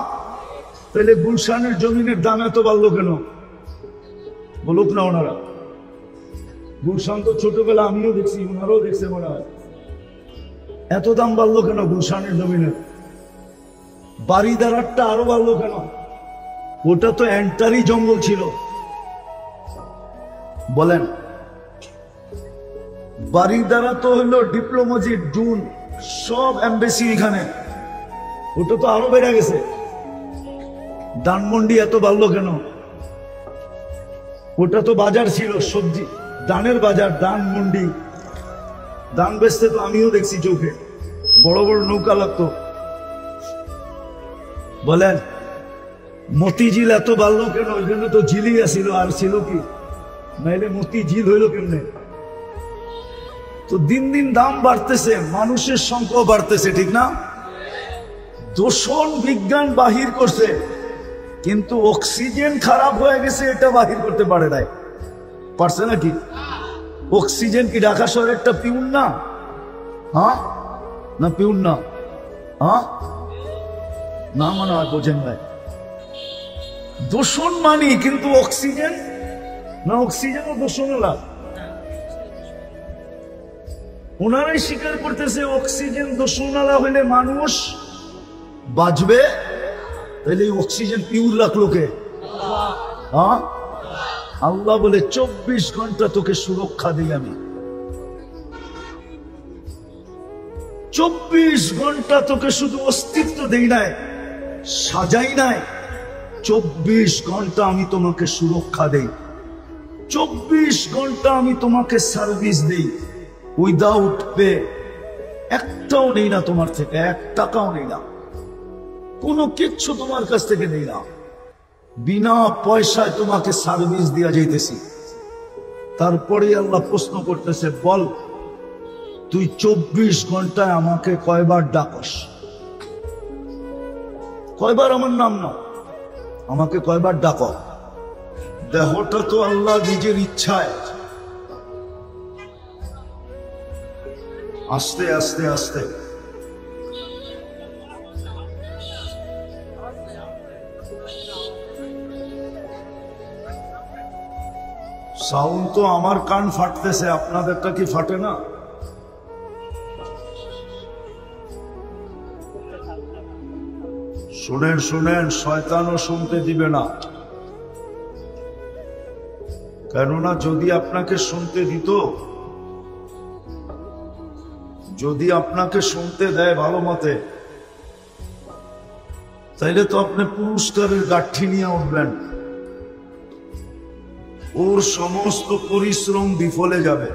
তাহলে গুলশানের জমিনের দাম এত বাড়লো কেন? বলুক না ওনারা। গুলশান তো ছোটবেলা আমিও দেখছি, ওনারাও দেখছে মনে হয়। এত দাম বাড়লো কেন গুলশানের জমিনের? বাড়িদারারটা আরো বাড়লো কেন? ওটা তো এন্টারি জঙ্গল ছিল। বলেন, বাড়িদারা তো হলো ডিপ্লোমসিট, জুন, সব এমবেসি এখানে, ওটা তো আরো বেড়ে গেছে। ধানমন্ডি এত বাড়লো কেন? ওটা তো বাজার ছিল, সবজি ধানের বাজার, ধানমন্ডি, ধান বেচতে তো আমিও দেখছি চোখে, বড় বড় নৌকা লাগতো। বলেন, মতিঝিল এত বাড়লো কেন? ওইখানে তো ঝিলই আসিল, আর ছিল কি? নাইলে মতিঝিল হইল কেমনে? তো দিন দিন দাম বাড়তেছে, মানুষের সংখ্যা বাড়তেছে, ঠিক না? দূষণ বিজ্ঞান বাহির করছে, কিন্তু অক্সিজেন খারাপ হয়ে গেছে এটা বাহির করতে পারে নাই। পারছে নাকি? অক্সিজেন কি ঢাকা শহরের একটা পিউন না? হ্যাঁ না পিউন না? হ্যাঁ না মনে হয় বোঝেন ভাই। দূষণ মানি, কিন্তু অক্সিজেন না, অক্সিজেনও দূষণ হলা। ওনারাই স্বীকার করতেছে অক্সিজেন দূষণওয়ালা হইলে মানুষ বাঁচবে, তাহলে অক্সিজেন পিউর রাখলো কে? হ্যাঁ আল্লাহ বলে 24 ঘন্টা তোকে সুরক্ষা দিই আমি, 24 ঘন্টা তোকে শুধু অস্তিত্ব দেই নাই, সাজাই নাই, 24 ঘন্টা আমি তোমাকে সুরক্ষা দেই, 24 ঘন্টা আমি তোমাকে সার্ভিস দেই, উইদাউট পে। একটাও নেই না তোমার থেকে, 1 টাকাও নেই না, কোনো কিচ্ছু তোমার কাছ থেকে নেই না, বিনা পয়সায় তোমাকে সার্ভিস দিয়া যাইতেছি। তারপরে আল্লাহ প্রশ্ন করতেছে, বল তুই 24 ঘন্টায় আমাকে কয়বার ডাকস? কয়বার আমার নাম না, আমাকে কয়বার ডাক? দেহটা তো আল্লাহ নিজের ইচ্ছায় আস্তে আস্তে আস্তে সাউন্ড তো আমার কান ফাটতেছে, আপনাদেরটা কি ফাটে না? শুনেন শুনেন, শয়তানও শুনতে দিবে না, কেননা যদি আপনাকে শুনতে দিত, যদি আপনাকে শুনতে দেয় ভালো মতে, তাইলে তো আপনি পুরস্কারের গাঠি নিয়ে উঠবেন, ওর সমস্ত পরিশ্রম বিফলে যাবে।